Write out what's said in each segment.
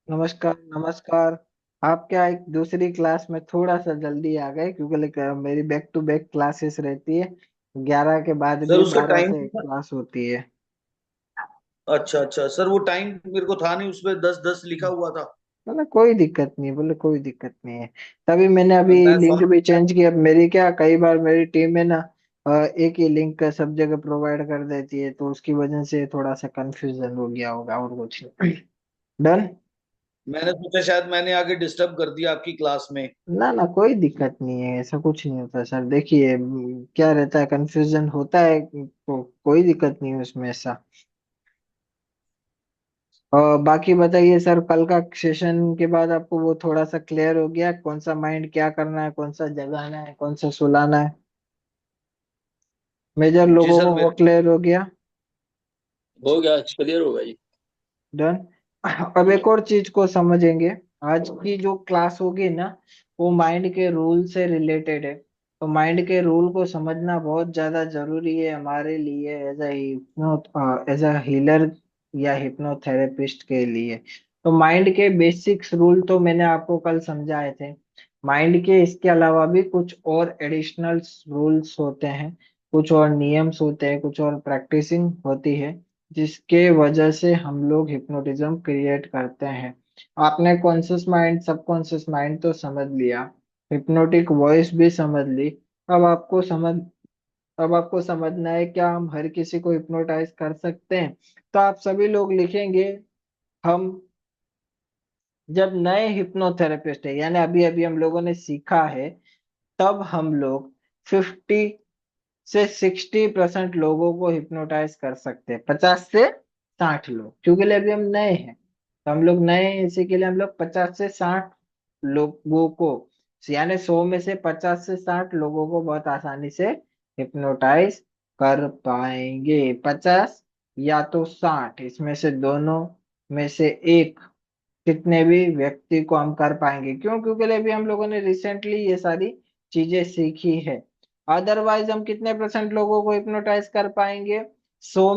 नमस्कार नमस्कार। आप क्या एक दूसरी क्लास में थोड़ा सा जल्दी आ गए, क्योंकि मेरी बैक टू बैक क्लासेस रहती है। 11 के बाद सर भी उसका 12 टाइम। से क्लास होती है। अच्छा अच्छा सर, वो टाइम मेरे को था नहीं, उसमें 10-10 लिखा हुआ था। बोले कोई दिक्कत नहीं, बोले कोई दिक्कत नहीं है। तभी मैंने अभी मैं लिंक फॉर्म। भी चेंज किया। अब मेरी क्या, कई बार मेरी टीम है ना, एक ही लिंक का सब जगह प्रोवाइड कर देती है, तो उसकी वजह से थोड़ा सा कंफ्यूजन हो गया होगा, और कुछ नहीं। डन। मैंने सोचा शायद मैंने आगे डिस्टर्ब कर दिया आपकी क्लास में। ना ना, कोई दिक्कत नहीं है, ऐसा कुछ नहीं होता सर। देखिए क्या रहता है, कंफ्यूजन होता है तो कोई दिक्कत नहीं है उसमें ऐसा। और बाकी बताइए सर, कल का सेशन के बाद आपको वो थोड़ा सा क्लियर हो गया, कौन सा माइंड क्या करना है, कौन सा जगाना है, कौन सा सुलाना है? मेजर जी लोगों सर, को वो मेरे क्लियर हो गया। हो गया, क्लियर हो गया जी। डन। अब एक और चीज को समझेंगे। आज की जो क्लास होगी ना, वो माइंड के रूल से रिलेटेड है। तो माइंड के रूल को समझना बहुत ज्यादा जरूरी है हमारे लिए, एज अ हीलर या हिप्नोथेरेपिस्ट के लिए। तो माइंड के बेसिक्स रूल तो मैंने आपको कल समझाए थे। माइंड के इसके अलावा भी कुछ और एडिशनल रूल्स होते हैं, कुछ और नियम्स होते हैं, कुछ और प्रैक्टिसिंग होती है, जिसके वजह से हम लोग हिप्नोटिज्म क्रिएट करते हैं। आपने कॉन्शियस माइंड, सबकॉन्शियस माइंड तो समझ लिया, हिप्नोटिक वॉइस भी समझ ली। अब आपको समझ अब आपको समझना है, क्या हम हर किसी को हिप्नोटाइज कर सकते हैं? तो आप सभी लोग लिखेंगे, हम जब नए हिप्नोथेरेपिस्ट है, यानी अभी अभी हम लोगों ने सीखा है, तब हम लोग 50 से 60% लोगों को हिप्नोटाइज कर सकते हैं। 50 से 60 लोग, क्योंकि अभी हम नए हैं, तो हम लोग नए हैं, इसी के लिए हम लोग 50 से 60 लोगों को, यानी 100 में से 50 से 60 लोगों को बहुत आसानी से हिप्नोटाइज कर पाएंगे। 50 या तो 60, इसमें से दोनों में से एक, कितने भी व्यक्ति को हम कर पाएंगे। क्यों? क्योंकि अभी हम लोगों ने रिसेंटली ये सारी चीजें सीखी है। अदरवाइज हम कितने परसेंट लोगों को हिप्नोटाइज कर पाएंगे? 100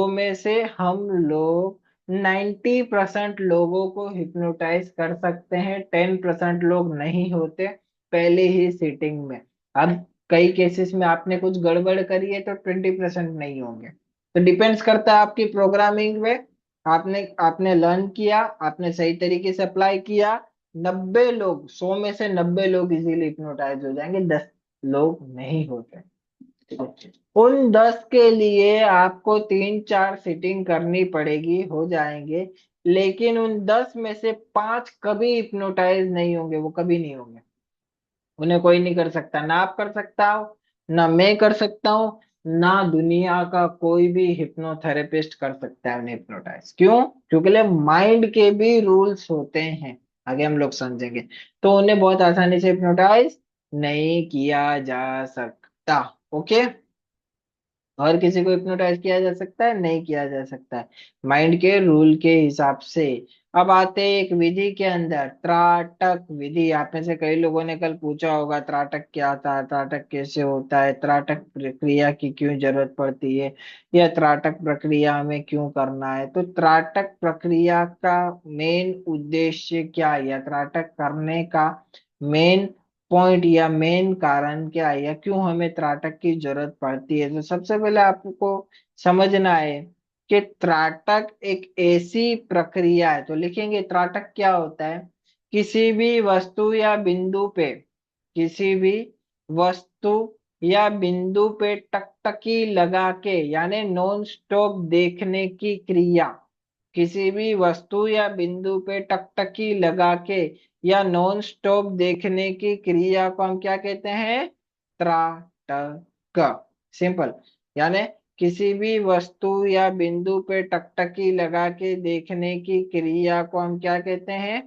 में से हम लोग 90% लोगों को हिप्नोटाइज कर सकते हैं। 10% लोग नहीं होते पहले ही सीटिंग में। अब कई केसेस में आपने कुछ गड़बड़ करी है, तो 20% नहीं होंगे। तो डिपेंड्स करता है आपकी प्रोग्रामिंग में। आपने आपने लर्न किया, आपने सही तरीके से अप्लाई किया, 90 लोग, 100 में से 90 लोग इजीली हिप्नोटाइज हो जाएंगे, 10 लोग नहीं होते। ठीक है? उन 10 के लिए आपको 3-4 सीटिंग करनी पड़ेगी, हो जाएंगे। लेकिन उन 10 में से 5 कभी हिप्नोटाइज नहीं होंगे, वो कभी नहीं होंगे। उन्हें कोई नहीं कर सकता, ना आप कर सकता हो, ना मैं कर सकता हूँ, ना दुनिया का कोई भी हिप्नोथेरेपिस्ट कर सकता है उन्हें हिप्नोटाइज। क्यों? क्योंकि माइंड के भी रूल्स होते हैं, आगे हम लोग समझेंगे। तो उन्हें बहुत आसानी से हिप्नोटाइज नहीं किया जा सकता। ओके? और किसी को हिप्नोटाइज किया जा सकता है? नहीं किया जा सकता है, माइंड के रूल के हिसाब से। अब आते हैं एक विधि के अंदर, त्राटक विधि। आप में से कई लोगों ने कल पूछा होगा, त्राटक क्या था, त्राटक कैसे होता है, त्राटक प्रक्रिया की क्यों जरूरत पड़ती है, या त्राटक प्रक्रिया हमें क्यों करना है? तो त्राटक प्रक्रिया का मेन उद्देश्य क्या है, या त्राटक करने का मेन पॉइंट या मेन कारण क्या है, या क्यों हमें त्राटक की जरूरत पड़ती है? तो सबसे पहले आपको समझना है कि त्राटक एक ऐसी प्रक्रिया है। तो लिखेंगे त्राटक क्या होता है? किसी भी वस्तु या बिंदु पे, किसी भी वस्तु या बिंदु पे टकटकी लगा के, यानी नॉन स्टॉप देखने की क्रिया। किसी भी वस्तु या बिंदु पे टकटकी लगा के या नॉन स्टॉप देखने की क्रिया को हम क्या कहते हैं? त्राटक। सिंपल। यानी किसी भी वस्तु या बिंदु पे टकटकी लगा के देखने की क्रिया को हम क्या कहते हैं?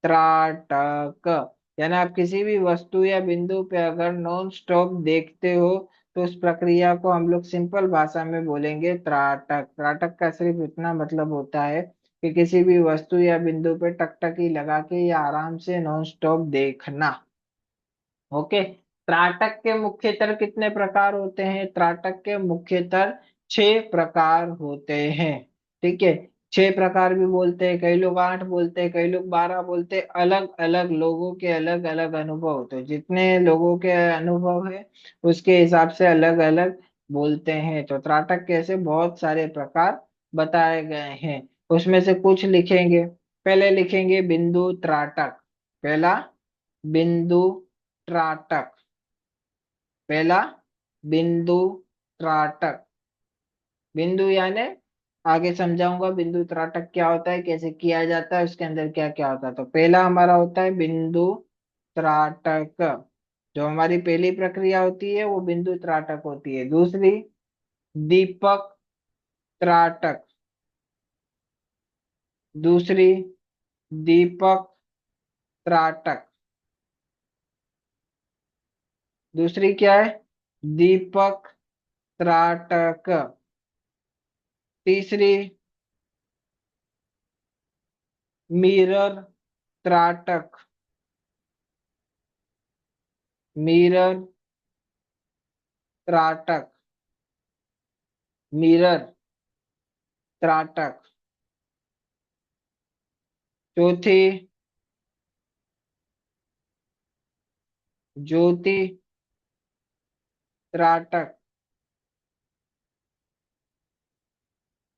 त्राटक। यानी आप किसी भी वस्तु या बिंदु पे अगर नॉन स्टॉप देखते हो, तो उस प्रक्रिया को हम लोग सिंपल भाषा में बोलेंगे त्राटक। त्राटक का सिर्फ इतना मतलब होता है कि किसी भी वस्तु या बिंदु पे टकटकी लगा के या आराम से नॉन स्टॉप देखना। ओके? त्राटक के मुख्यतर कितने प्रकार होते हैं? त्राटक के मुख्यतर 6 प्रकार होते हैं। ठीक है? 6 प्रकार भी बोलते हैं, कई लोग 8 बोलते हैं, कई लोग 12 बोलते हैं। अलग अलग लोगों के अलग अलग अनुभव होते हैं, जितने लोगों के अनुभव है उसके हिसाब से अलग अलग बोलते हैं। तो त्राटक के ऐसे बहुत सारे प्रकार बताए गए हैं, उसमें से कुछ लिखेंगे। पहले लिखेंगे बिंदु त्राटक। पहला बिंदु त्राटक। पहला बिंदु त्राटक। बिंदु यानी, आगे समझाऊंगा बिंदु त्राटक क्या होता है, कैसे किया जाता है, उसके अंदर क्या क्या होता है। तो पहला हमारा होता है बिंदु त्राटक। जो हमारी पहली प्रक्रिया होती है वो बिंदु त्राटक होती है। दूसरी दीपक त्राटक। दूसरी दीपक त्राटक। दूसरी क्या है? दीपक त्राटक। तीसरी मिरर त्राटक। मिरर त्राटक। मिरर त्राटक। चौथी ज्योति त्राटक।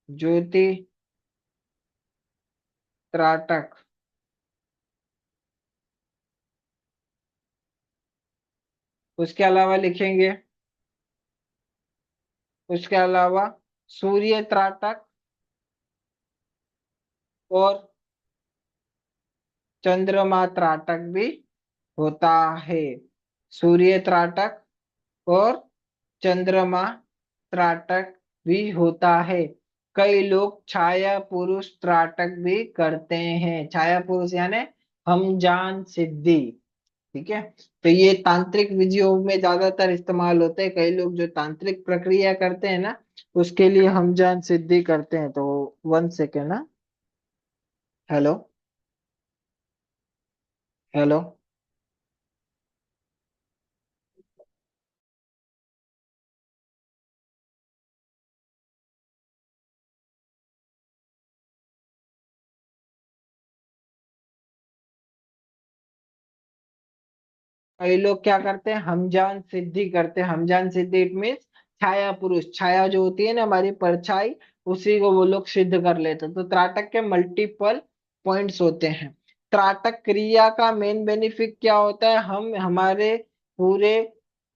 ज्योति त्राटक। उसके अलावा लिखेंगे, उसके अलावा सूर्य त्राटक और चंद्रमा त्राटक भी होता है। सूर्य त्राटक और चंद्रमा त्राटक भी होता है। कई लोग छाया पुरुष त्राटक भी करते हैं। छाया पुरुष यानी हमजान सिद्धि। ठीक है। तो ये तांत्रिक विधियों में ज्यादातर इस्तेमाल होते हैं। कई लोग जो तांत्रिक प्रक्रिया करते हैं ना, उसके लिए हमजान सिद्धि करते हैं। तो 1 सेकेंड ना। हेलो। हेलो। कई लोग क्या करते हैं, हमजान सिद्धि करते हैं। हमजान सिद्धि इट मीन्स छाया पुरुष। छाया जो होती है ना हमारी परछाई, उसी को वो लोग सिद्ध कर लेते हैं। तो त्राटक के मल्टीपल पॉइंट्स होते हैं। त्राटक क्रिया का मेन बेनिफिट क्या होता है, हम हमारे पूरे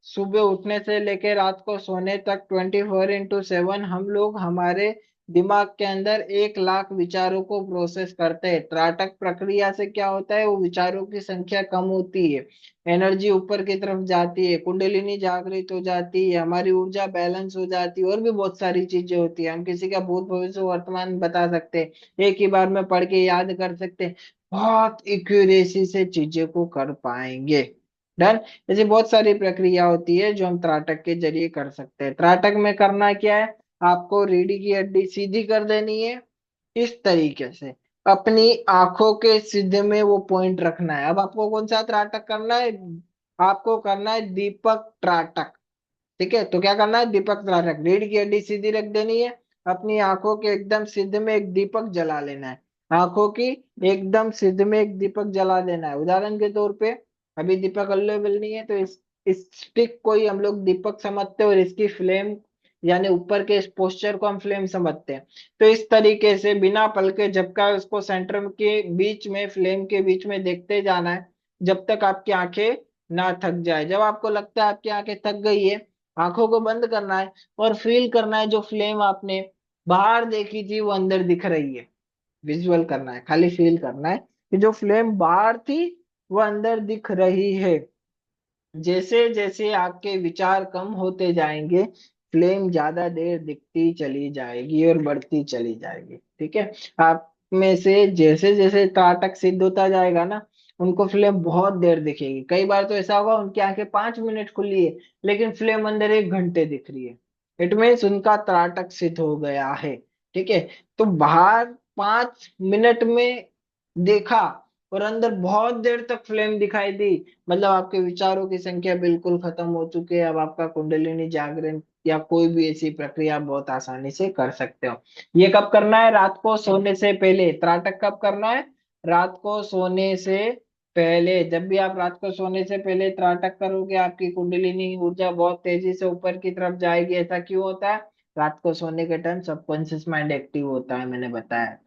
सुबह उठने से लेकर रात को सोने तक 24x7 हम लोग हमारे दिमाग के अंदर 1 लाख विचारों को प्रोसेस करते हैं। त्राटक प्रक्रिया से क्या होता है, वो विचारों की संख्या कम होती है, एनर्जी ऊपर की तरफ जाती है, कुंडलिनी जागृत हो जाती है, हमारी ऊर्जा बैलेंस हो जाती है, और भी बहुत सारी चीजें होती है। हम किसी का भूत भविष्य वर्तमान बता सकते हैं, एक ही बार में पढ़ के याद कर सकते हैं, बहुत एक्यूरेसी से चीजें को कर पाएंगे। डन। ऐसी बहुत सारी प्रक्रिया होती है जो हम त्राटक के जरिए कर सकते हैं। त्राटक में करना क्या है, आपको रीढ़ की हड्डी सीधी कर देनी है, इस तरीके से अपनी आंखों के सीधे में वो पॉइंट रखना है। अब आपको कौन सा त्राटक करना है, आपको करना है दीपक त्राटक। ठीक है, तो क्या करना है, दीपक त्राटक। रीढ़ की हड्डी सीधी रख देनी है, अपनी आंखों के एकदम सीधे में एक दीपक जला लेना है। आंखों की एकदम सीधे में एक दीपक जला देना है। उदाहरण के तौर पे अभी दीपक अवेलेबल नहीं है, तो इस स्टिक को ही हम लोग दीपक समझते हैं, और इसकी फ्लेम यानी ऊपर के इस पोस्चर को हम फ्लेम समझते हैं। तो इस तरीके से बिना पलके झपकाए उसको सेंटर के बीच में, फ्लेम के बीच में देखते जाना है, जब तक आपकी आंखें ना थक जाए। जब आपको लगता है आपकी आंखें थक गई है, आंखों को बंद करना है और फील करना है जो फ्लेम आपने बाहर देखी थी वो अंदर दिख रही है। विजुअल करना है, खाली फील करना है कि जो फ्लेम बाहर थी वो अंदर दिख रही है। जैसे जैसे आपके विचार कम होते जाएंगे, फ्लेम ज्यादा देर दिखती चली जाएगी और बढ़ती चली जाएगी। ठीक है। आप में से जैसे जैसे त्राटक सिद्ध होता जाएगा ना, उनको फ्लेम बहुत देर दिखेगी। कई बार तो ऐसा होगा उनकी आंखें 5 मिनट खुली है लेकिन फ्लेम अंदर 1 घंटे दिख रही है। इट मीन्स उनका त्राटक सिद्ध हो गया है। ठीक है। तो बाहर 5 मिनट में देखा और अंदर बहुत देर तक फ्लेम दिखाई दी, मतलब आपके विचारों की संख्या बिल्कुल खत्म हो चुकी है। अब आपका कुंडलिनी जागरण या कोई भी ऐसी प्रक्रिया आप बहुत आसानी से कर सकते हो। ये कब करना है? रात को सोने से पहले। त्राटक कब करना है? रात को सोने से पहले। जब भी आप रात को सोने से पहले त्राटक करोगे, आपकी कुंडलिनी ऊर्जा बहुत तेजी से ऊपर की तरफ जाएगी। ऐसा क्यों होता है? रात को सोने के टाइम सबकॉन्शियस माइंड एक्टिव होता है, मैंने बताया।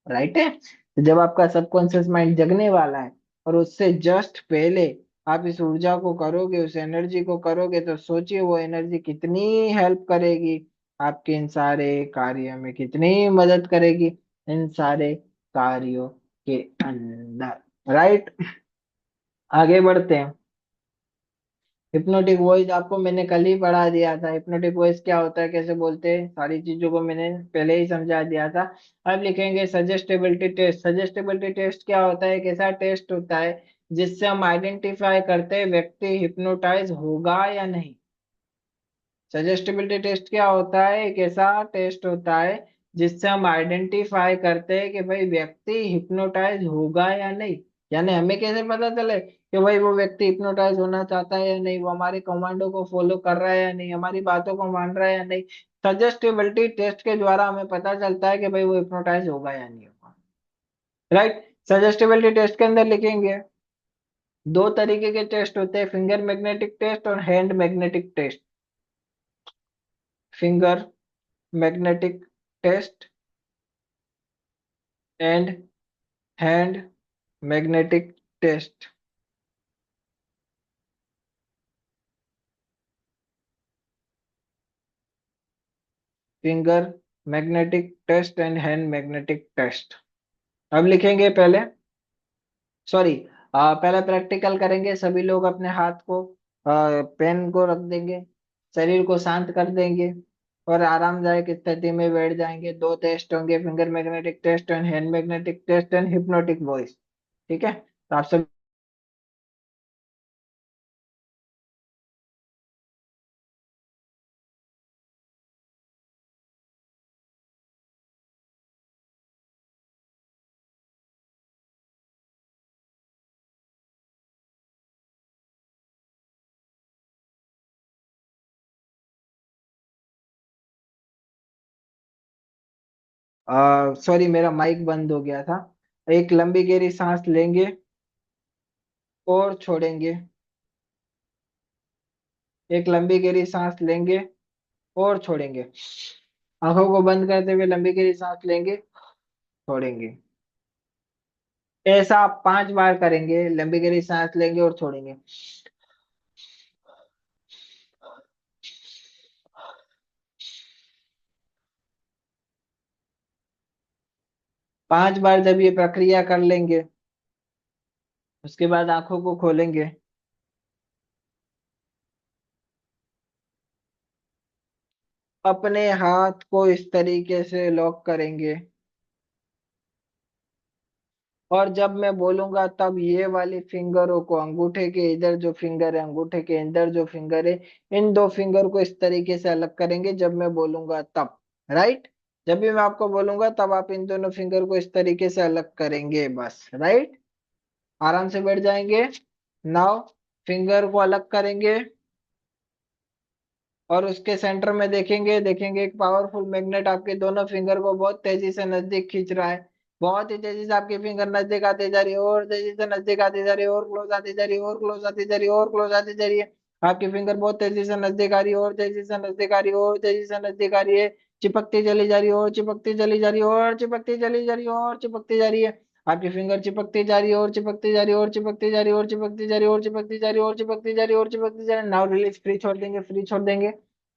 राइट है? तो जब आपका सबकॉन्शियस माइंड जगने वाला है और उससे जस्ट पहले आप इस ऊर्जा को करोगे, उस एनर्जी को करोगे, तो सोचिए वो एनर्जी कितनी हेल्प करेगी आपके इन सारे कार्य में, कितनी मदद करेगी इन सारे कार्यों के अंदर। राइट? आगे बढ़ते हैं। हिप्नोटिक वॉइस आपको मैंने कल ही पढ़ा दिया था। हिप्नोटिक वॉइस क्या होता है, कैसे बोलते हैं, सारी चीजों को मैंने पहले ही समझा दिया था। अब लिखेंगे सजेस्टेबिलिटी टेस्ट। सजेस्टेबिलिटी टेस्ट क्या होता है? एक ऐसा टेस्ट होता है जिससे हम आइडेंटिफाई करते हैं व्यक्ति हिप्नोटाइज होगा या नहीं। सजेस्टेबिलिटी टेस्ट क्या होता है? एक ऐसा टेस्ट होता है जिससे हम आइडेंटिफाई करते हैं कि भाई व्यक्ति हिप्नोटाइज होगा या नहीं। यानी हमें कैसे पता चले कि भाई वो व्यक्ति हिप्नोटाइज होना चाहता है या नहीं, वो हमारे कमांडो को फॉलो कर रहा है या नहीं, हमारी बातों को मान रहा है या नहीं। सजेस्टेबिलिटी टेस्ट के द्वारा हमें पता चलता है कि भाई वो हिप्नोटाइज होगा या नहीं होगा। राइट? सजेस्टेबिलिटी टेस्ट के अंदर लिखेंगे दो तरीके के टेस्ट होते हैं, फिंगर मैग्नेटिक टेस्ट और hand magnetic test. Finger magnetic test and hand magnetic test. Finger magnetic test and hand magnetic test. अब लिखेंगे पहले, सॉरी, पहले प्रैक्टिकल करेंगे। सभी लोग अपने हाथ को, पेन को रख देंगे, शरीर को शांत कर देंगे और आरामदायक स्थिति में बैठ जाएंगे। दो टेस्ट होंगे, finger magnetic test and hand magnetic test and hypnotic voice. ठीक है? तो आप सब सॉरी, मेरा माइक बंद हो गया था। एक लंबी गहरी सांस लेंगे और छोड़ेंगे। एक लंबी गहरी सांस लेंगे और छोड़ेंगे। आंखों को बंद करते हुए लंबी गहरी सांस लेंगे, छोड़ेंगे। ऐसा आप 5 बार करेंगे। लंबी गहरी सांस लेंगे और छोड़ेंगे। 5 बार जब ये प्रक्रिया कर लेंगे, उसके बाद आंखों को खोलेंगे। अपने हाथ को इस तरीके से लॉक करेंगे और जब मैं बोलूंगा तब ये वाली फिंगरों को, अंगूठे के इधर जो फिंगर है, अंगूठे के इधर जो फिंगर है, इन दो फिंगर को इस तरीके से अलग करेंगे जब मैं बोलूंगा तब। राइट? जब भी मैं आपको बोलूंगा तब आप इन दोनों फिंगर को इस तरीके से अलग करेंगे, बस। राइट? आराम से बैठ जाएंगे। नाउ फिंगर को अलग करेंगे और उसके सेंटर में देखेंगे, एक पावरफुल मैग्नेट आपके दोनों फिंगर को बहुत तेजी से नजदीक खींच रहा है। बहुत ही तेजी से आपकी फिंगर नजदीक आती जा रही है, और तेजी से नजदीक आती जा रही है, और क्लोज आती जा रही है, और क्लोज आती जा रही है, और क्लोज आती जा रही है। आपकी फिंगर बहुत तेजी से नजदीक आ रही है, और तेजी से नजदीक आ रही है, और तेजी से नजदीक आ रही है। चिपकती चली जा रही है, और चिपकती चली जा रही है, और चिपकती चली जा रही है, और चिपकती जा रही है। आपकी फिंगर चिपकती जा रही है, और चिपकती जा रही है, और चिपकती जा रही है, और चिपकती जा रही है, और चिपकती जा रही है, और चिपकती जा रही है, और चिपकती जा रही है। नाउ रिलीज, फ्री छोड़ देंगे, फ्री छोड़ देंगे।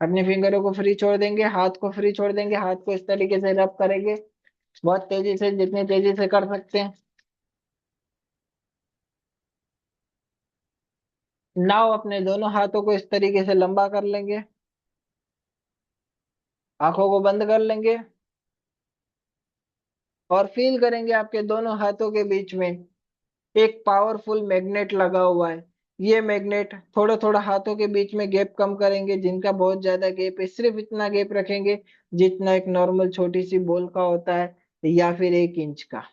अपने फिंगरों को फ्री छोड़ देंगे, हाथ को फ्री छोड़ देंगे, हाथ को इस तरीके से रब करेंगे बहुत तेजी से, जितनी तेजी से कर सकते हैं। नाव अपने दोनों हाथों को इस तरीके से लंबा कर लेंगे, आंखों को बंद कर लेंगे और फील करेंगे आपके दोनों हाथों के बीच में एक पावरफुल मैग्नेट लगा हुआ है। ये मैग्नेट थोड़ा थोड़ा हाथों के बीच में गैप कम करेंगे, जिनका बहुत ज्यादा गैप है, सिर्फ इतना गैप रखेंगे जितना एक नॉर्मल छोटी सी बॉल का होता है, या फिर 1 इंच का,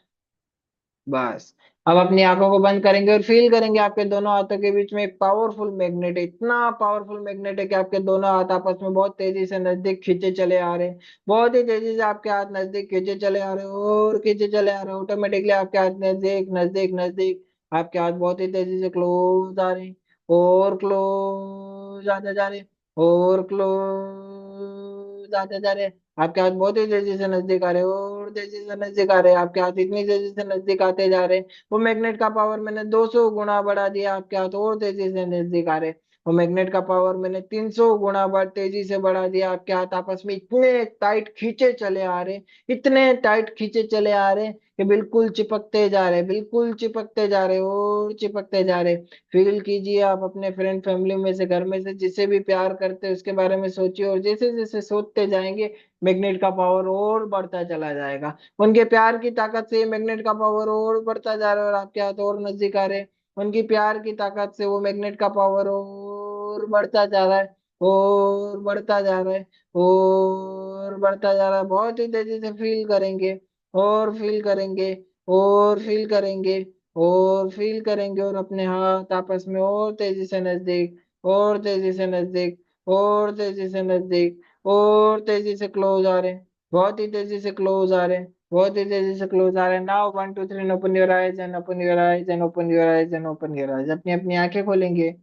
बस। अब अपनी आंखों को बंद करेंगे और फील करेंगे आपके दोनों हाथों के बीच में एक पावरफुल मैग्नेट है। इतना पावरफुल मैग्नेट है कि आपके दोनों हाथ आपस में बहुत तेजी से नजदीक खींचे चले आ रहे हैं। बहुत ही तेजी से आपके हाथ नजदीक खींचे चले आ रहे हैं और खींचे चले आ रहे हैं। ऑटोमेटिकली आपके हाथ नजदीक नजदीक नजदीक, आपके हाथ बहुत ही तेजी से क्लोज आ रहे हैं और क्लोज आते जा रहे हैं और क्लोज आते जा रहे हैं। आपके हाथ बहुत ही तेजी से नजदीक आ रहे हैं और तेजी से नजदीक आ रहे हैं। आपके हाथ इतनी तेजी से नजदीक आते जा रहे हैं, वो मैग्नेट का पावर मैंने 200 गुना बढ़ा दिया। आपके हाथ और तेजी से नजदीक आ रहे हैं। वो मैग्नेट का पावर मैंने 300 गुना बढ़ तेजी से बढ़ा दिया। आपके हाथ आपस में इतने टाइट खींचे चले आ रहे हैं, इतने टाइट खींचे चले आ रहे हैं कि बिल्कुल चिपकते जा रहे हैं, बिल्कुल चिपकते जा रहे हैं और चिपकते जा रहे हैं। फील कीजिए, आप अपने फ्रेंड फैमिली में से, घर में से जिसे भी प्यार करते हैं उसके बारे में सोचिए, और जैसे जैसे सोचते जाएंगे मैग्नेट का पावर और बढ़ता चला जाएगा। उनके प्यार की ताकत से मैग्नेट का पावर और बढ़ता जा रहा है और आपके हाथ और नजदीक आ रहे हैं। उनकी प्यार की ताकत से वो मैग्नेट का पावर और बढ़ता जा रहा है और बढ़ता जा रहा है और बढ़ता जा रहा है। बहुत ही तेजी से फील करेंगे और फील करेंगे और फील करेंगे और फील करेंगे, और अपने हाथ आपस में और तेजी से नजदीक और तेजी से नजदीक और तेजी से नजदीक और तेजी से क्लोज आ रहे हैं। बहुत ही तेजी से क्लोज आ रहे हैं, बहुत ही तेजी से क्लोज आ रहे हैं। Now 1 2 3 open your eyes and open your eyes and open your eyes and open your eyes. अपनी अपनी आंखें खोलेंगे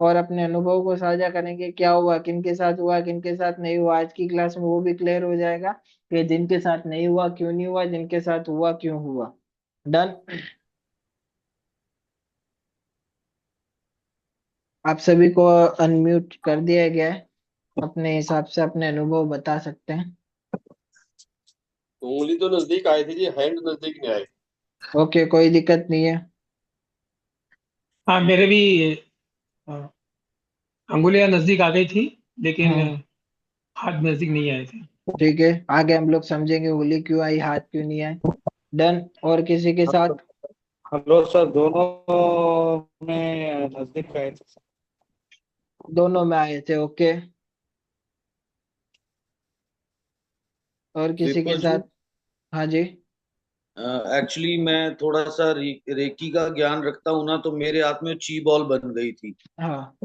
और अपने अनुभव को साझा करेंगे, क्या हुआ, किनके साथ हुआ, किनके साथ नहीं हुआ। आज की क्लास में वो भी क्लियर हो जाएगा कि जिनके साथ नहीं हुआ क्यों नहीं हुआ, जिनके साथ हुआ क्यों हुआ। डन। आप सभी को अनम्यूट कर दिया गया है, अपने हिसाब से अपने अनुभव बता सकते हैं। उंगली तो नजदीक आई थी जी, हैंड नजदीक नहीं आई। ओके, कोई दिक्कत नहीं है। हाँ, मेरे भी अ, अंगुलियां नजदीक आ गई थी, लेकिन हम्म। हाथ नजदीक नहीं आए थे। ठीक है, आगे हम लोग समझेंगे उंगली क्यों आई, हाथ क्यों नहीं आए। डन। और किसी के साथ? हेलो सर, दोनों में नजदीक आए थे। दोनों में आए थे, ओके। और किसी के दीपक जी, साथ? हाँ जी। एक्चुअली मैं थोड़ा सा रेकी का ज्ञान रखता हूँ ना, तो मेरे हाथ में ची बॉल बन गई थी। हाँ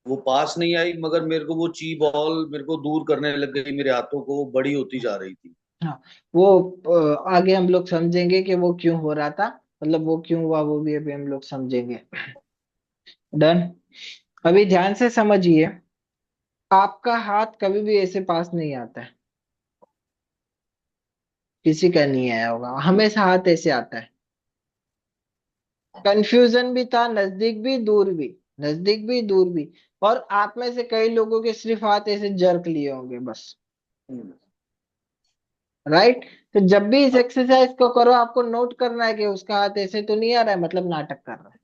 वो पास नहीं आई, मगर मेरे को वो ची बॉल मेरे को दूर करने लग गई, मेरे हाथों को वो बड़ी होती जा रही थी। हाँ, वो आगे हम लोग समझेंगे कि वो क्यों हो रहा था, मतलब वो क्यों हुआ, वो भी अभी हम लोग समझेंगे। डन। अभी ध्यान से समझिए, आपका हाथ कभी भी ऐसे पास नहीं आता है, किसी का नहीं आया होगा, हमेशा हाथ ऐसे आता है। कंफ्यूजन भी था, नजदीक भी दूर भी, नजदीक भी दूर भी। और आप में से कई लोगों के सिर्फ हाथ ऐसे जर्क लिए होंगे बस। हम्म। राइट। तो जब भी इस एक्सरसाइज को करो, आपको नोट करना है कि उसका हाथ ऐसे तो नहीं आ रहा है, मतलब नाटक कर रहा है,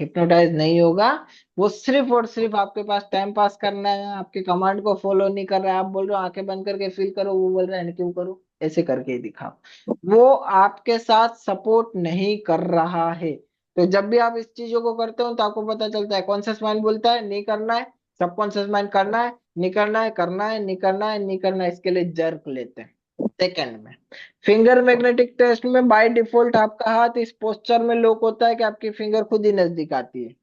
हिप्नोटाइज नहीं होगा। वो सिर्फ और सिर्फ आपके पास टाइम पास करना है, आपके कमांड को फॉलो नहीं कर रहा है। आप बोल रहे हो आंखें बंद करके फील करो, वो बोल रहा है क्यों करो, ऐसे करके ही दिखाओ। वो आपके साथ सपोर्ट नहीं कर रहा है। तो जब भी आप इस चीजों को करते हो तो आपको पता चलता है कॉन्शियस माइंड बोलता है नहीं करना है, सबकॉन्शियस माइंड करना है, नहीं करना है, करना है, नहीं करना है, नहीं करना है। इसके लिए जर्क लेते हैं सेकंड में। फिंगर मैग्नेटिक टेस्ट में बाय डिफॉल्ट आपका हाथ इस पोस्चर में लॉक होता है कि आपकी फिंगर खुद ही नजदीक आती है,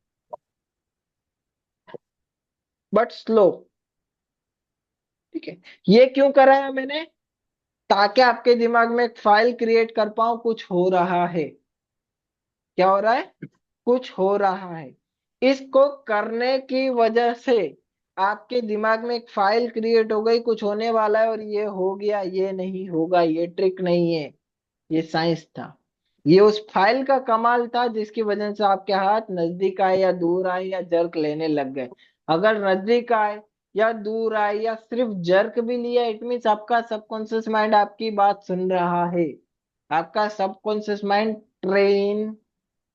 बट स्लो। ठीक है, ये क्यों करा है मैंने? ताकि आपके दिमाग में एक फाइल क्रिएट कर पाऊं, कुछ हो रहा है। क्या हो रहा है? कुछ हो रहा है। इसको करने की वजह से आपके दिमाग में एक फाइल क्रिएट हो गई, कुछ होने वाला है और ये हो गया, ये नहीं होगा, ये ट्रिक नहीं है, ये साइंस था। ये उस फाइल का कमाल था जिसकी वजह से आपके हाथ नजदीक आए या दूर आए या जर्क लेने लग गए। अगर नजदीक आए या दूर आए या सिर्फ जर्क भी लिया, इट मीन्स आपका सबकॉन्शियस माइंड आपकी बात सुन रहा है। आपका सबकॉन्शियस माइंड ट्रेन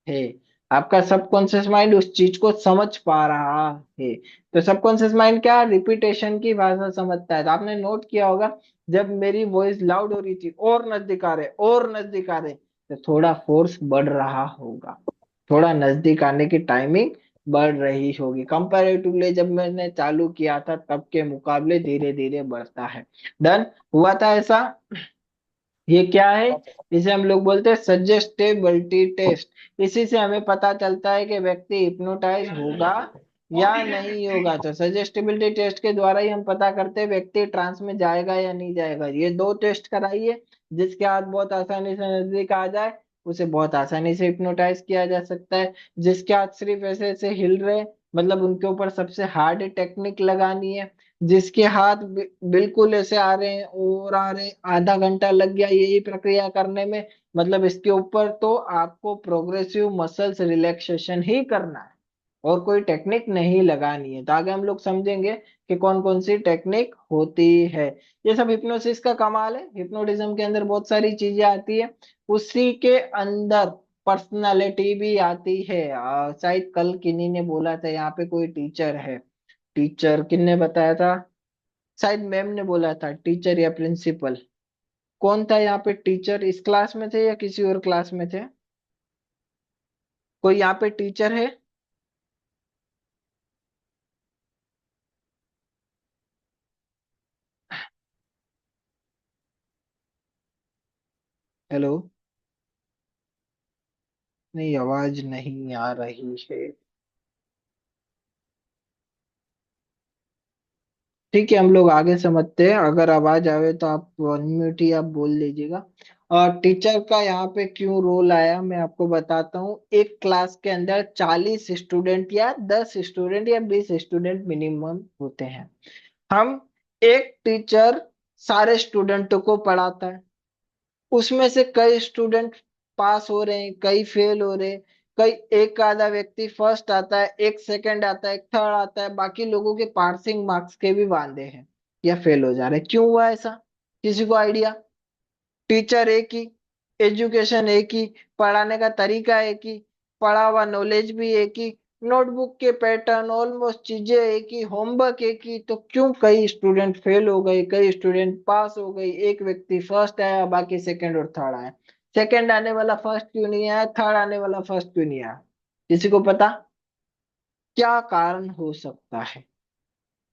है, आपका सबकॉन्शियस माइंड उस चीज को समझ पा रहा है। तो सबकॉन्शियस माइंड क्या, रिपीटेशन की भाषा समझता है। तो आपने नोट किया होगा, जब मेरी वॉइस लाउड हो रही थी और नजदीक आ रहे और नजदीक आ रहे, तो थोड़ा फोर्स बढ़ रहा होगा, थोड़ा नजदीक आने की टाइमिंग बढ़ रही होगी। कंपैरेटिवली जब मैंने चालू किया था तब के मुकाबले धीरे धीरे बढ़ता है। डन। हुआ था ऐसा? ये क्या है? इसे हम लोग बोलते हैं सजेस्टेबिलिटी टेस्ट। इसी से हमें पता चलता है कि व्यक्ति हिप्नोटाइज होगा या नहीं होगा। तो सजेस्टेबिलिटी टेस्ट के द्वारा ही हम पता करते हैं व्यक्ति ट्रांस में जाएगा या नहीं जाएगा। ये दो टेस्ट कराइए, जिसके हाथ बहुत आसानी से नजदीक आ जाए उसे बहुत आसानी से हिप्नोटाइज किया जा सकता है। जिसके हाथ सिर्फ ऐसे ऐसे हिल रहे, मतलब उनके ऊपर सबसे हार्ड टेक्निक लगानी है। जिसके हाथ बिल्कुल ऐसे आ रहे हैं और आ रहे हैं, आधा घंटा लग गया यही प्रक्रिया करने में, मतलब इसके ऊपर तो आपको प्रोग्रेसिव मसल्स रिलैक्सेशन ही करना है और कोई टेक्निक नहीं लगानी है। तो आगे हम लोग समझेंगे कि कौन कौन सी टेक्निक होती है। ये सब हिप्नोसिस का कमाल है। हिप्नोटिज्म के अंदर बहुत सारी चीजें आती है, उसी के अंदर पर्सनालिटी भी आती है। शायद कल किन्हीं ने बोला था यहाँ पे कोई टीचर है। टीचर किन्ने बताया था? शायद मैम ने बोला था, टीचर या प्रिंसिपल। कौन था यहाँ पे टीचर? इस क्लास में थे या किसी और क्लास में थे? कोई यहाँ पे टीचर है? हेलो? नहीं, आवाज नहीं आ रही है। ठीक है, हम लोग आगे समझते हैं। अगर आवाज आवे तो आप अनम्यूट ही आप बोल लीजिएगा। और टीचर का यहाँ पे क्यों रोल आया मैं आपको बताता हूँ। एक क्लास के अंदर 40 स्टूडेंट या 10 स्टूडेंट या 20 स्टूडेंट मिनिमम होते हैं। हम एक टीचर सारे स्टूडेंटों को पढ़ाता है। उसमें से कई स्टूडेंट पास हो रहे हैं, कई फेल हो रहे हैं, कई एक आधा व्यक्ति फर्स्ट आता है, एक सेकंड आता है, एक थर्ड आता है, बाकी लोगों के पासिंग मार्क्स के भी वांदे हैं या फेल हो जा रहे हैं। क्यों हुआ ऐसा? किसी को आइडिया? टीचर एक ही, एजुकेशन एक ही, पढ़ाने का तरीका एक ही, पढ़ा हुआ नॉलेज भी एक ही, नोटबुक के पैटर्न ऑलमोस्ट चीजें एक ही, होमवर्क एक ही, तो क्यों कई स्टूडेंट फेल हो गए, कई स्टूडेंट पास हो गई, एक व्यक्ति फर्स्ट आया बाकी सेकंड और थर्ड आया? सेकंड आने वाला फर्स्ट क्यों नहीं आया, थर्ड आने वाला फर्स्ट क्यों नहीं आया? किसी को पता क्या कारण हो सकता है?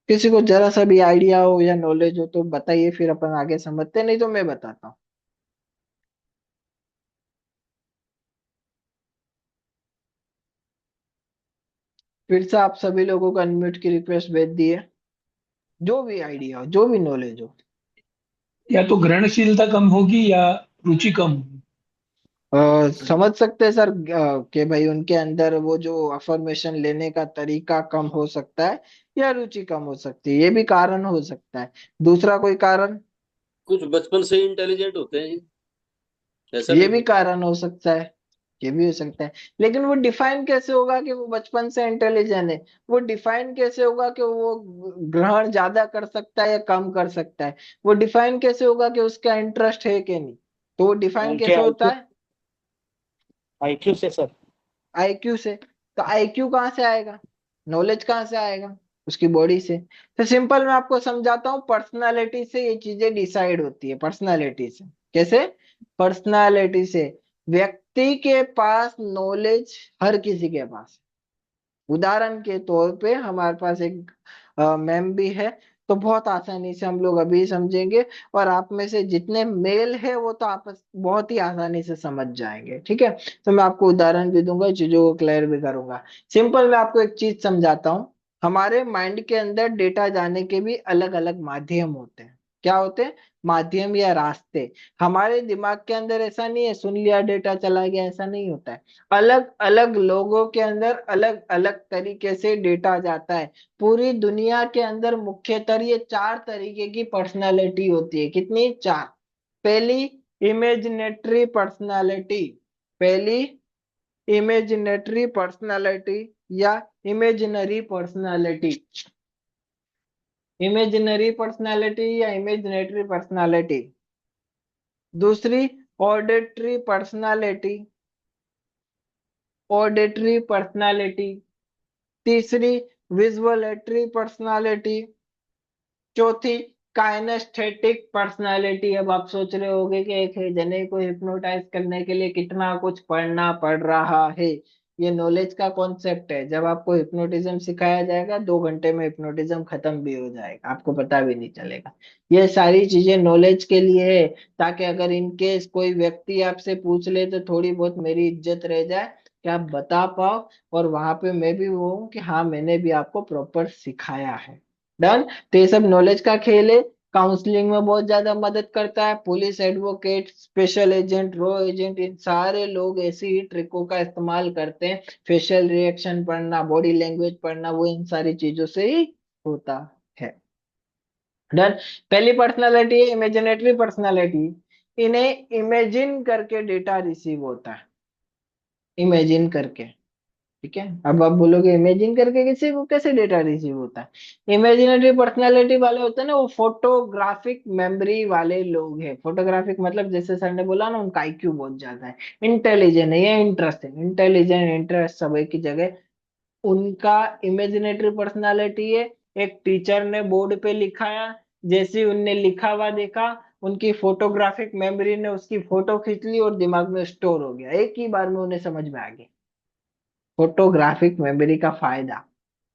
किसी को जरा सा भी आइडिया हो या नॉलेज हो तो बताइए, फिर अपन आगे समझते, नहीं तो मैं बताता हूँ। फिर से आप सभी लोगों को अनम्यूट की रिक्वेस्ट भेज दी है। जो भी आइडिया हो, जो भी नॉलेज हो। या तो ग्रहणशीलता कम होगी या रुचि कम होगी। समझ सकते हैं सर कि भाई उनके अंदर वो जो अफर्मेशन लेने का तरीका कम हो सकता है या रुचि कम हो सकती है, ये भी कारण हो सकता है। दूसरा कोई कारण? कुछ बचपन से ही इंटेलिजेंट होते हैं, ऐसा ये भी भी हो। कारण हो सकता है। ये भी हो सकता है, लेकिन वो डिफाइन कैसे होगा कि वो बचपन से इंटेलिजेंट है? वो डिफाइन कैसे होगा कि वो ग्रहण ज्यादा कर सकता है या कम कर सकता है? वो डिफाइन कैसे होगा कि उसका इंटरेस्ट है कि नहीं? तो वो डिफाइन उनके कैसे होता आईक्यू है? आईक्यू से सर। आईक्यू से। तो आईक्यू कहाँ से आएगा? नॉलेज कहाँ से आएगा? उसकी बॉडी से। तो सिंपल मैं आपको समझाता हूँ, पर्सनालिटी से ये चीजें डिसाइड होती है। पर्सनालिटी से कैसे? पर्सनालिटी से। व्यक्ति के पास नॉलेज हर किसी के पास है। उदाहरण के तौर पे हमारे पास एक मैम भी है, तो बहुत आसानी से हम लोग अभी समझेंगे। और आप में से जितने मेल है वो तो आपस बहुत ही आसानी से समझ जाएंगे, ठीक है? तो मैं आपको उदाहरण भी दूंगा, चीजों को क्लियर भी करूंगा। सिंपल मैं आपको एक चीज समझाता हूँ। हमारे माइंड के अंदर डेटा जाने के भी अलग अलग माध्यम होते हैं। क्या होते हैं? माध्यम या रास्ते। हमारे दिमाग के अंदर ऐसा नहीं है सुन लिया डेटा चला गया, ऐसा नहीं होता है। अलग अलग लोगों के अंदर अलग अलग तरीके से डेटा जाता है। पूरी दुनिया के अंदर मुख्यतः ये 4 तरीके की पर्सनालिटी होती है। कितनी? 4। पहली, इमेजिनेटरी पर्सनालिटी। पहली, इमेजिनेटरी पर्सनालिटी या इमेजिनरी पर्सनालिटी। इमेजिनरी पर्सनालिटी या इमेजिनेटरी पर्सनालिटी। दूसरी, ऑडिटरी पर्सनालिटी। Auditory personality. तीसरी, विजुअलेटरी पर्सनालिटी। चौथी, काइनेस्थेटिक पर्सनालिटी। अब आप सोच रहे होंगे कि एक है जने को हिप्नोटाइज करने के लिए कितना कुछ पढ़ना पड़ रहा है। ये नॉलेज का कॉन्सेप्ट है। जब आपको हिप्नोटिज्म सिखाया जाएगा 2 घंटे में हिप्नोटिज्म खत्म भी हो जाएगा, आपको पता भी नहीं चलेगा। ये सारी चीजें नॉलेज के लिए है, ताकि अगर इन केस कोई व्यक्ति आपसे पूछ ले तो थोड़ी बहुत मेरी इज्जत रह जाए कि आप बता पाओ, और वहां पे मैं भी वो हूँ कि हाँ मैंने भी आपको प्रॉपर सिखाया है। डन। तो ये सब नॉलेज का खेल है। काउंसलिंग में बहुत ज्यादा मदद करता है। पुलिस, एडवोकेट, स्पेशल एजेंट, रॉ एजेंट, इन सारे लोग ऐसी ही ट्रिकों का इस्तेमाल करते हैं। फेशियल रिएक्शन पढ़ना, बॉडी लैंग्वेज पढ़ना, वो इन सारी चीजों से ही होता है। डन। पहली पर्सनालिटी है इमेजिनेटरी पर्सनालिटी। इन्हें इमेजिन करके डेटा रिसीव होता है, इमेजिन करके। ठीक है, अब आप बोलोगे इमेजिन करके किसी को कैसे डेटा रिसीव होता है। इमेजिनरी पर्सनालिटी वाले होते हैं ना, वो फोटोग्राफिक मेमोरी वाले लोग हैं। फोटोग्राफिक मतलब जैसे सर ने बोला ना, उनका आईक्यू बहुत ज्यादा है। इंटेलिजेंट है या इंटरेस्टिंग, इंटेलिजेंट इंटरेस्ट सब एक ही जगह। उनका इमेजिनेटरी पर्सनालिटी है। एक टीचर ने बोर्ड पे लिखाया, जैसे ही उनने लिखा हुआ देखा, उनकी फोटोग्राफिक मेमोरी ने उसकी फोटो खींच ली और दिमाग में स्टोर हो गया, एक ही बार में उन्हें समझ में आ गया। फोटोग्राफिक मेमोरी का फायदा,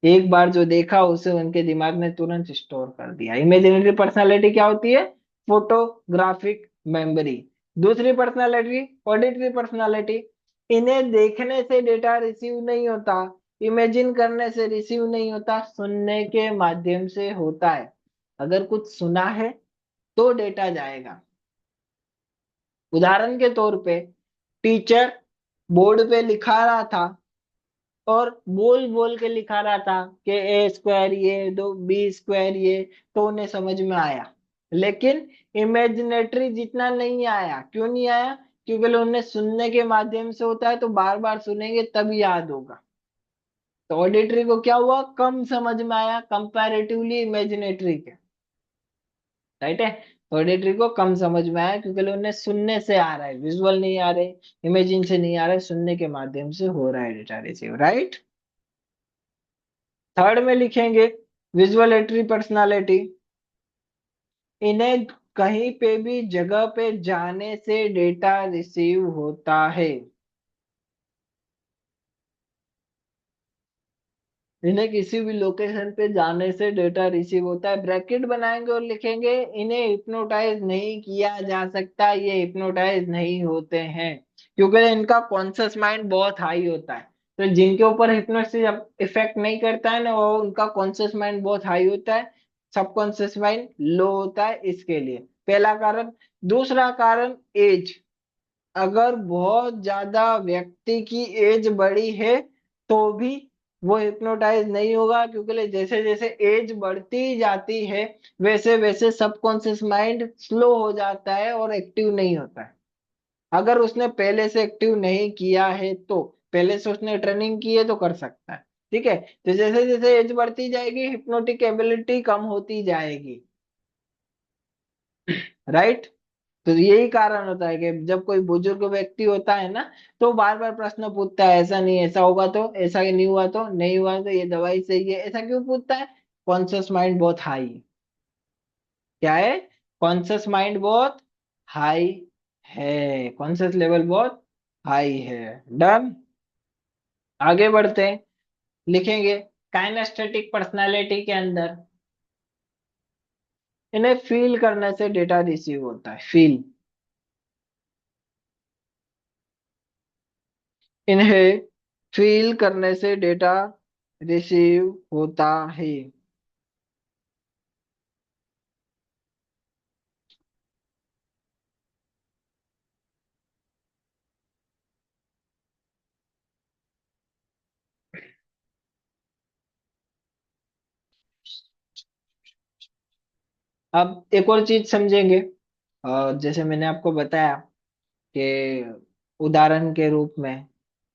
एक बार जो देखा उसे उनके दिमाग ने तुरंत स्टोर कर दिया। इमेजिनरी पर्सनालिटी क्या होती है? Photographic memory. दूसरी पर्सनालिटी ऑडिटरी पर्सनालिटी। इन्हें देखने से डेटा रिसीव नहीं होता, इमेजिन करने से रिसीव नहीं होता, सुनने के माध्यम से होता है। अगर कुछ सुना है तो डेटा जाएगा। उदाहरण के तौर पे टीचर बोर्ड पे लिखा रहा था और बोल बोल के लिखा रहा था कि ए स्क्वायर ये, दो बी स्क्वायर ये, तो उन्हें समझ में आया। लेकिन इमेजिनेटरी जितना नहीं आया। क्यों नहीं आया? क्योंकि उन्हें सुनने के माध्यम से होता है, तो बार बार सुनेंगे तब याद होगा। तो ऑडिटरी को क्या हुआ? कम समझ में आया कंपैरेटिवली इमेजिनेटरी के। राइट है। ऑडिटरी को कम समझ में आया क्योंकि उन्हें सुनने से आ रहा है, विजुअल नहीं आ रहे, इमेजिन से नहीं आ रहा है, सुनने के माध्यम से हो रहा है डेटा रिसीव। राइट। थर्ड में लिखेंगे विजुअलेटरी पर्सनालिटी। इन्हें कहीं पे भी जगह पे जाने से डेटा रिसीव होता है। इन्हें किसी भी लोकेशन पे जाने से डेटा रिसीव होता है। ब्रैकेट बनाएंगे और लिखेंगे इन्हें हिप्नोटाइज नहीं किया जा सकता, ये हिप्नोटाइज नहीं होते हैं, क्योंकि इनका कॉन्शियस माइंड बहुत हाई होता है। तो जिनके ऊपर हिप्नोसिस इफेक्ट नहीं करता है ना, वो उनका कॉन्शियस माइंड बहुत हाई होता है, सबकॉन्शियस माइंड लो होता है, इसके लिए पहला कारण। दूसरा कारण एज। अगर बहुत ज्यादा व्यक्ति की एज बड़ी है तो भी वो हिप्नोटाइज नहीं होगा, क्योंकि जैसे जैसे एज बढ़ती जाती है वैसे वैसे सबकॉन्शियस माइंड स्लो हो जाता है और एक्टिव नहीं होता है। अगर उसने पहले से एक्टिव नहीं किया है तो, पहले से उसने ट्रेनिंग की है तो कर सकता है। ठीक है। तो जैसे जैसे एज बढ़ती जाएगी हिप्नोटिक एबिलिटी कम होती जाएगी। राइट। तो यही कारण होता है कि जब कोई बुजुर्ग व्यक्ति होता है ना, तो बार बार प्रश्न पूछता है, ऐसा नहीं ऐसा होगा तो, ऐसा नहीं हुआ तो, नहीं हुआ तो, ये दवाई सही है, ऐसा क्यों पूछता है? कॉन्शियस माइंड बहुत हाई है। क्या है? कॉन्शियस माइंड बहुत हाई है, कॉन्शियस लेवल बहुत हाई है। डन। आगे बढ़ते हैं। लिखेंगे काइनेस्थेटिक पर्सनालिटी के अंदर इन्हें फील करने से डेटा रिसीव होता है। फील। इन्हें फील करने से डेटा रिसीव होता है। अब एक और चीज समझेंगे। जैसे मैंने आपको बताया कि उदाहरण के रूप में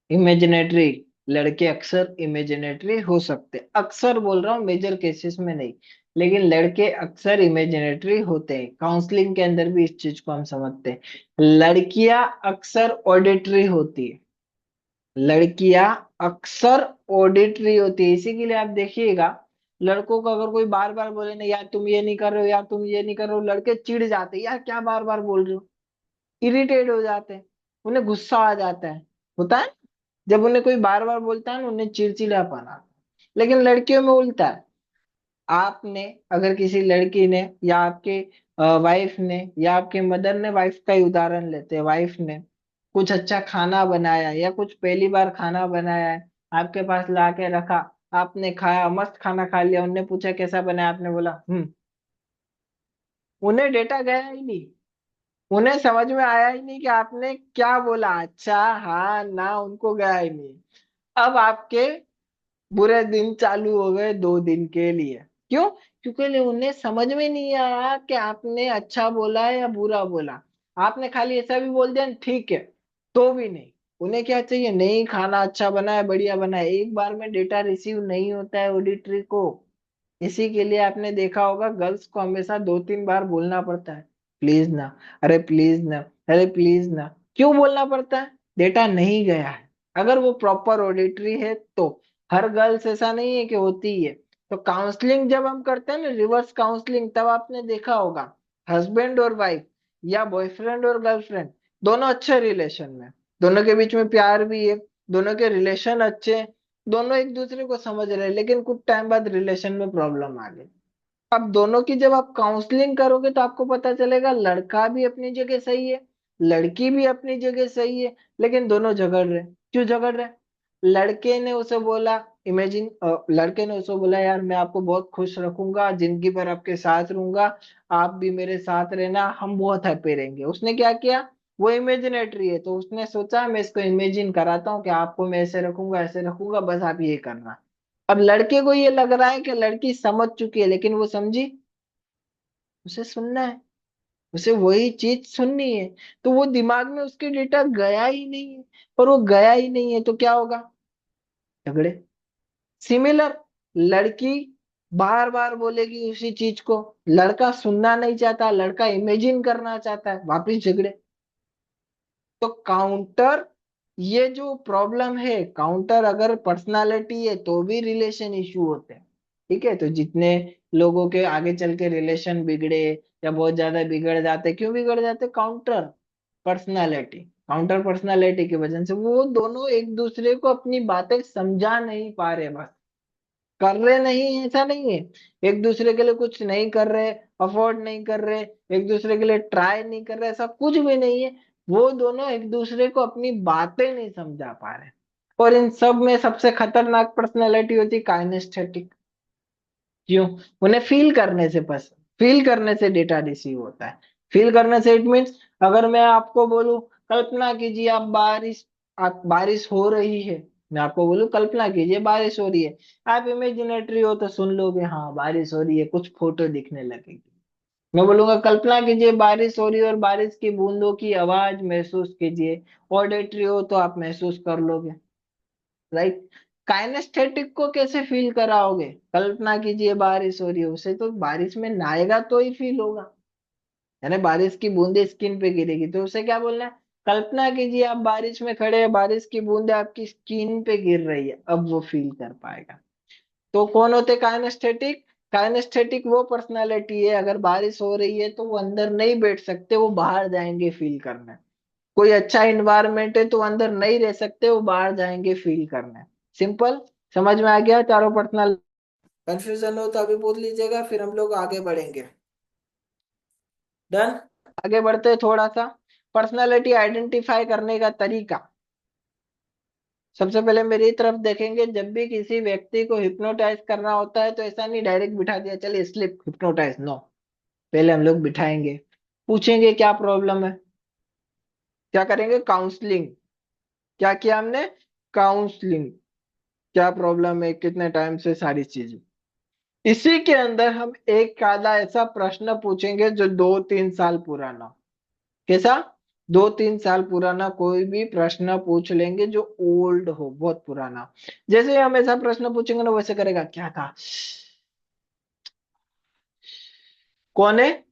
इमेजिनेटरी, लड़के अक्सर इमेजिनेटरी हो सकते, अक्सर बोल रहा हूँ, मेजर केसेस में नहीं, लेकिन लड़के अक्सर इमेजिनेटरी होते हैं। काउंसलिंग के अंदर भी इस चीज को हम समझते हैं। लड़कियां अक्सर ऑडिटरी होती है, लड़कियां अक्सर ऑडिटरी होती है। इसी के लिए आप देखिएगा, लड़कों को अगर कोई बार बार बोले ना, यार तुम ये नहीं कर रहे हो, यार तुम ये नहीं कर रहे हो, लड़के चिढ़ जाते हैं, यार क्या बार बार बोल रहे हो, इरिटेट हो जाते हैं, उन्हें गुस्सा आ जाता है। होता है, जब उन्हें कोई बार बार बोलता है ना, उन्हें चिड़चिड़ापन आता है। लेकिन लड़कियों में उल्टा है। आपने, अगर किसी लड़की ने या आपके वाइफ ने या आपके मदर ने, वाइफ का ही उदाहरण लेते हैं, वाइफ ने कुछ अच्छा खाना बनाया या कुछ पहली बार खाना बनाया है, आपके पास ला के रखा, आपने खाया, मस्त खाना खा लिया, उनने पूछा कैसा बनाया, आपने बोला उन्हें डेटा गया ही नहीं, उन्हें समझ में आया ही नहीं कि आपने क्या बोला, अच्छा हाँ ना, उनको गया ही नहीं। अब आपके बुरे दिन चालू हो गए 2 दिन के लिए। क्यों? क्योंकि उन्हें समझ में नहीं आया कि आपने अच्छा बोला है या बुरा बोला। आपने खाली ऐसा भी बोल दिया ठीक है, तो भी नहीं। उन्हें क्या चाहिए? नहीं, खाना अच्छा बना है, बढ़िया बना है। एक बार में डेटा रिसीव नहीं होता है ऑडिटरी को। इसी के लिए आपने देखा होगा गर्ल्स को हमेशा 2-3 बार बोलना पड़ता है, प्लीज ना, अरे प्लीज ना, अरे प्लीज ना। क्यों बोलना पड़ता है? डेटा नहीं गया है। अगर वो प्रॉपर ऑडिटरी है तो। हर गर्ल्स ऐसा नहीं है कि होती ही है। तो काउंसलिंग जब हम करते हैं ना, रिवर्स काउंसलिंग, तब आपने देखा होगा हस्बैंड और वाइफ या बॉयफ्रेंड और गर्लफ्रेंड दोनों अच्छे रिलेशन में, दोनों के बीच में प्यार भी है, दोनों के रिलेशन अच्छे हैं, दोनों एक दूसरे को समझ रहे हैं, लेकिन कुछ टाइम बाद रिलेशन में प्रॉब्लम आ गई। अब दोनों की जब आप काउंसलिंग करोगे तो आपको पता चलेगा लड़का भी अपनी जगह सही है, लड़की भी अपनी जगह सही है, लेकिन दोनों झगड़ रहे। क्यों झगड़ रहे? लड़के ने उसे बोला, इमेजिन, लड़के ने उसे बोला यार मैं आपको बहुत खुश रखूंगा, जिंदगी भर आपके साथ रहूंगा, आप भी मेरे साथ रहना, हम बहुत हैप्पी रहेंगे। उसने क्या किया? वो इमेजिनेटरी है, तो उसने सोचा मैं इसको इमेजिन कराता हूँ कि आपको मैं ऐसे रखूंगा, बस आप ये करना। अब लड़के को ये लग रहा है कि लड़की समझ चुकी है, लेकिन वो समझी? उसे सुनना है, उसे वही चीज सुननी है। तो वो दिमाग में उसके डेटा गया ही नहीं है। और वो गया ही नहीं है तो क्या होगा? झगड़े। सिमिलर, लड़की बार बार बोलेगी उसी चीज को, लड़का सुनना नहीं चाहता, लड़का इमेजिन करना चाहता है, वापिस झगड़े। तो काउंटर, ये जो प्रॉब्लम है, काउंटर अगर पर्सनालिटी है तो भी रिलेशन इशू होते हैं। ठीक है, तो जितने लोगों के आगे चल के रिलेशन बिगड़े या बहुत ज्यादा बिगड़ जाते, क्यों बिगड़ जाते? काउंटर पर्सनालिटी, काउंटर पर्सनालिटी की वजह से वो दोनों एक दूसरे को अपनी बातें समझा नहीं पा रहे, बस कर रहे नहीं, ऐसा नहीं है, एक दूसरे के लिए कुछ नहीं कर रहे, अफोर्ड नहीं कर रहे, एक दूसरे के लिए ट्राई नहीं कर रहे, ऐसा कुछ भी नहीं है। वो दोनों एक दूसरे को अपनी बातें नहीं समझा पा रहे। और इन सब में सबसे खतरनाक पर्सनैलिटी होती है काइनेस्थेटिक। क्यों? उन्हें फील करने से, बस फील करने से डेटा रिसीव होता है। फील करने से इट मीन्स, अगर मैं आपको बोलूं कल्पना कीजिए आप बारिश हो रही है, मैं आपको बोलूं कल्पना कीजिए बारिश हो रही है, आप इमेजिनेटरी हो तो सुन लोगे हाँ बारिश हो रही है, कुछ फोटो दिखने लगेगी। मैं बोलूंगा कल्पना कीजिए बारिश हो रही है और बारिश की बूंदों की आवाज महसूस कीजिए, ऑडिटरी हो तो आप महसूस कर लोगे, राइट? काइनेस्थेटिक को कैसे फील कराओगे? कल्पना कीजिए बारिश हो रही है, उसे तो बारिश में नहाएगा तो ही फील होगा, यानी बारिश की बूंदे स्किन पे गिरेगी, तो उसे क्या बोलना है? कल्पना कीजिए आप बारिश में खड़े हैं, बारिश की बूंदे आपकी स्किन पे गिर रही है, अब वो फील कर पाएगा। तो कौन होते काइनेस्थेटिक? काइनेस्थेटिक वो पर्सनालिटी है, अगर बारिश हो रही है तो वो अंदर नहीं बैठ सकते, वो बाहर जाएंगे फील करने। कोई अच्छा इन्वायरमेंट है तो अंदर नहीं रह सकते, वो बाहर जाएंगे फील करने। सिंपल, समझ में आ गया चारों पर्सनल? कंफ्यूजन हो तो अभी पूछ लीजिएगा, फिर हम लोग आगे बढ़ेंगे। डन? आगे बढ़ते हैं थोड़ा सा। पर्सनालिटी आइडेंटिफाई करने का तरीका, सबसे पहले मेरी तरफ देखेंगे। जब भी किसी व्यक्ति को हिप्नोटाइज करना होता है तो ऐसा नहीं डायरेक्ट बिठा दिया चलिए स्लिप हिप्नोटाइज, नो। पहले हम लोग बिठाएंगे, पूछेंगे क्या प्रॉब्लम है, क्या करेंगे? काउंसलिंग। क्या किया हमने? काउंसलिंग। क्या प्रॉब्लम है, कितने टाइम से, सारी चीजें। इसी के अंदर हम एक आधा ऐसा प्रश्न पूछेंगे जो 2-3 साल पुराना। कैसा? 2-3 साल पुराना कोई भी प्रश्न पूछ लेंगे जो ओल्ड हो, बहुत पुराना। जैसे हम ऐसा प्रश्न पूछेंगे ना, वैसे करेगा, क्या था? कौन है?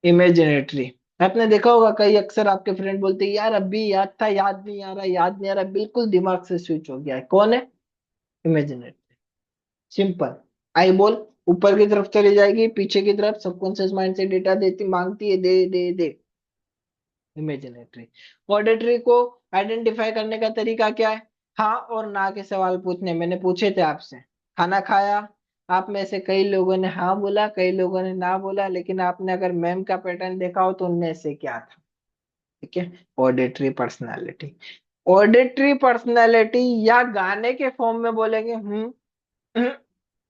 इमेजिनेटरी। आपने देखा होगा कई अक्सर आपके फ्रेंड बोलते हैं यार अभी याद था, याद नहीं आ रहा, याद नहीं आ रहा, बिल्कुल दिमाग से स्विच हो गया है। कौन है? इमेजिनेटरी। सिंपल। आई बॉल ऊपर की तरफ चली जाएगी, पीछे की तरफ सबकॉन्शियस माइंड से डेटा देती, मांगती है, दे दे दे। इमेजिनेटरी। ऑडिटरी को आइडेंटिफाई करने का तरीका क्या है? हाँ और ना के सवाल पूछने मैंने पूछे थे आपसे। खाना खाया, आप में से कई लोगों ने हाँ बोला, कई लोगों ने ना बोला, लेकिन आपने अगर मैम का पैटर्न देखा हो तो उनमें से क्या था। ठीक है, ऑडिटरी पर्सनालिटी। ऑडिटरी पर्सनालिटी या गाने के फॉर्म में बोलेंगे हम्म,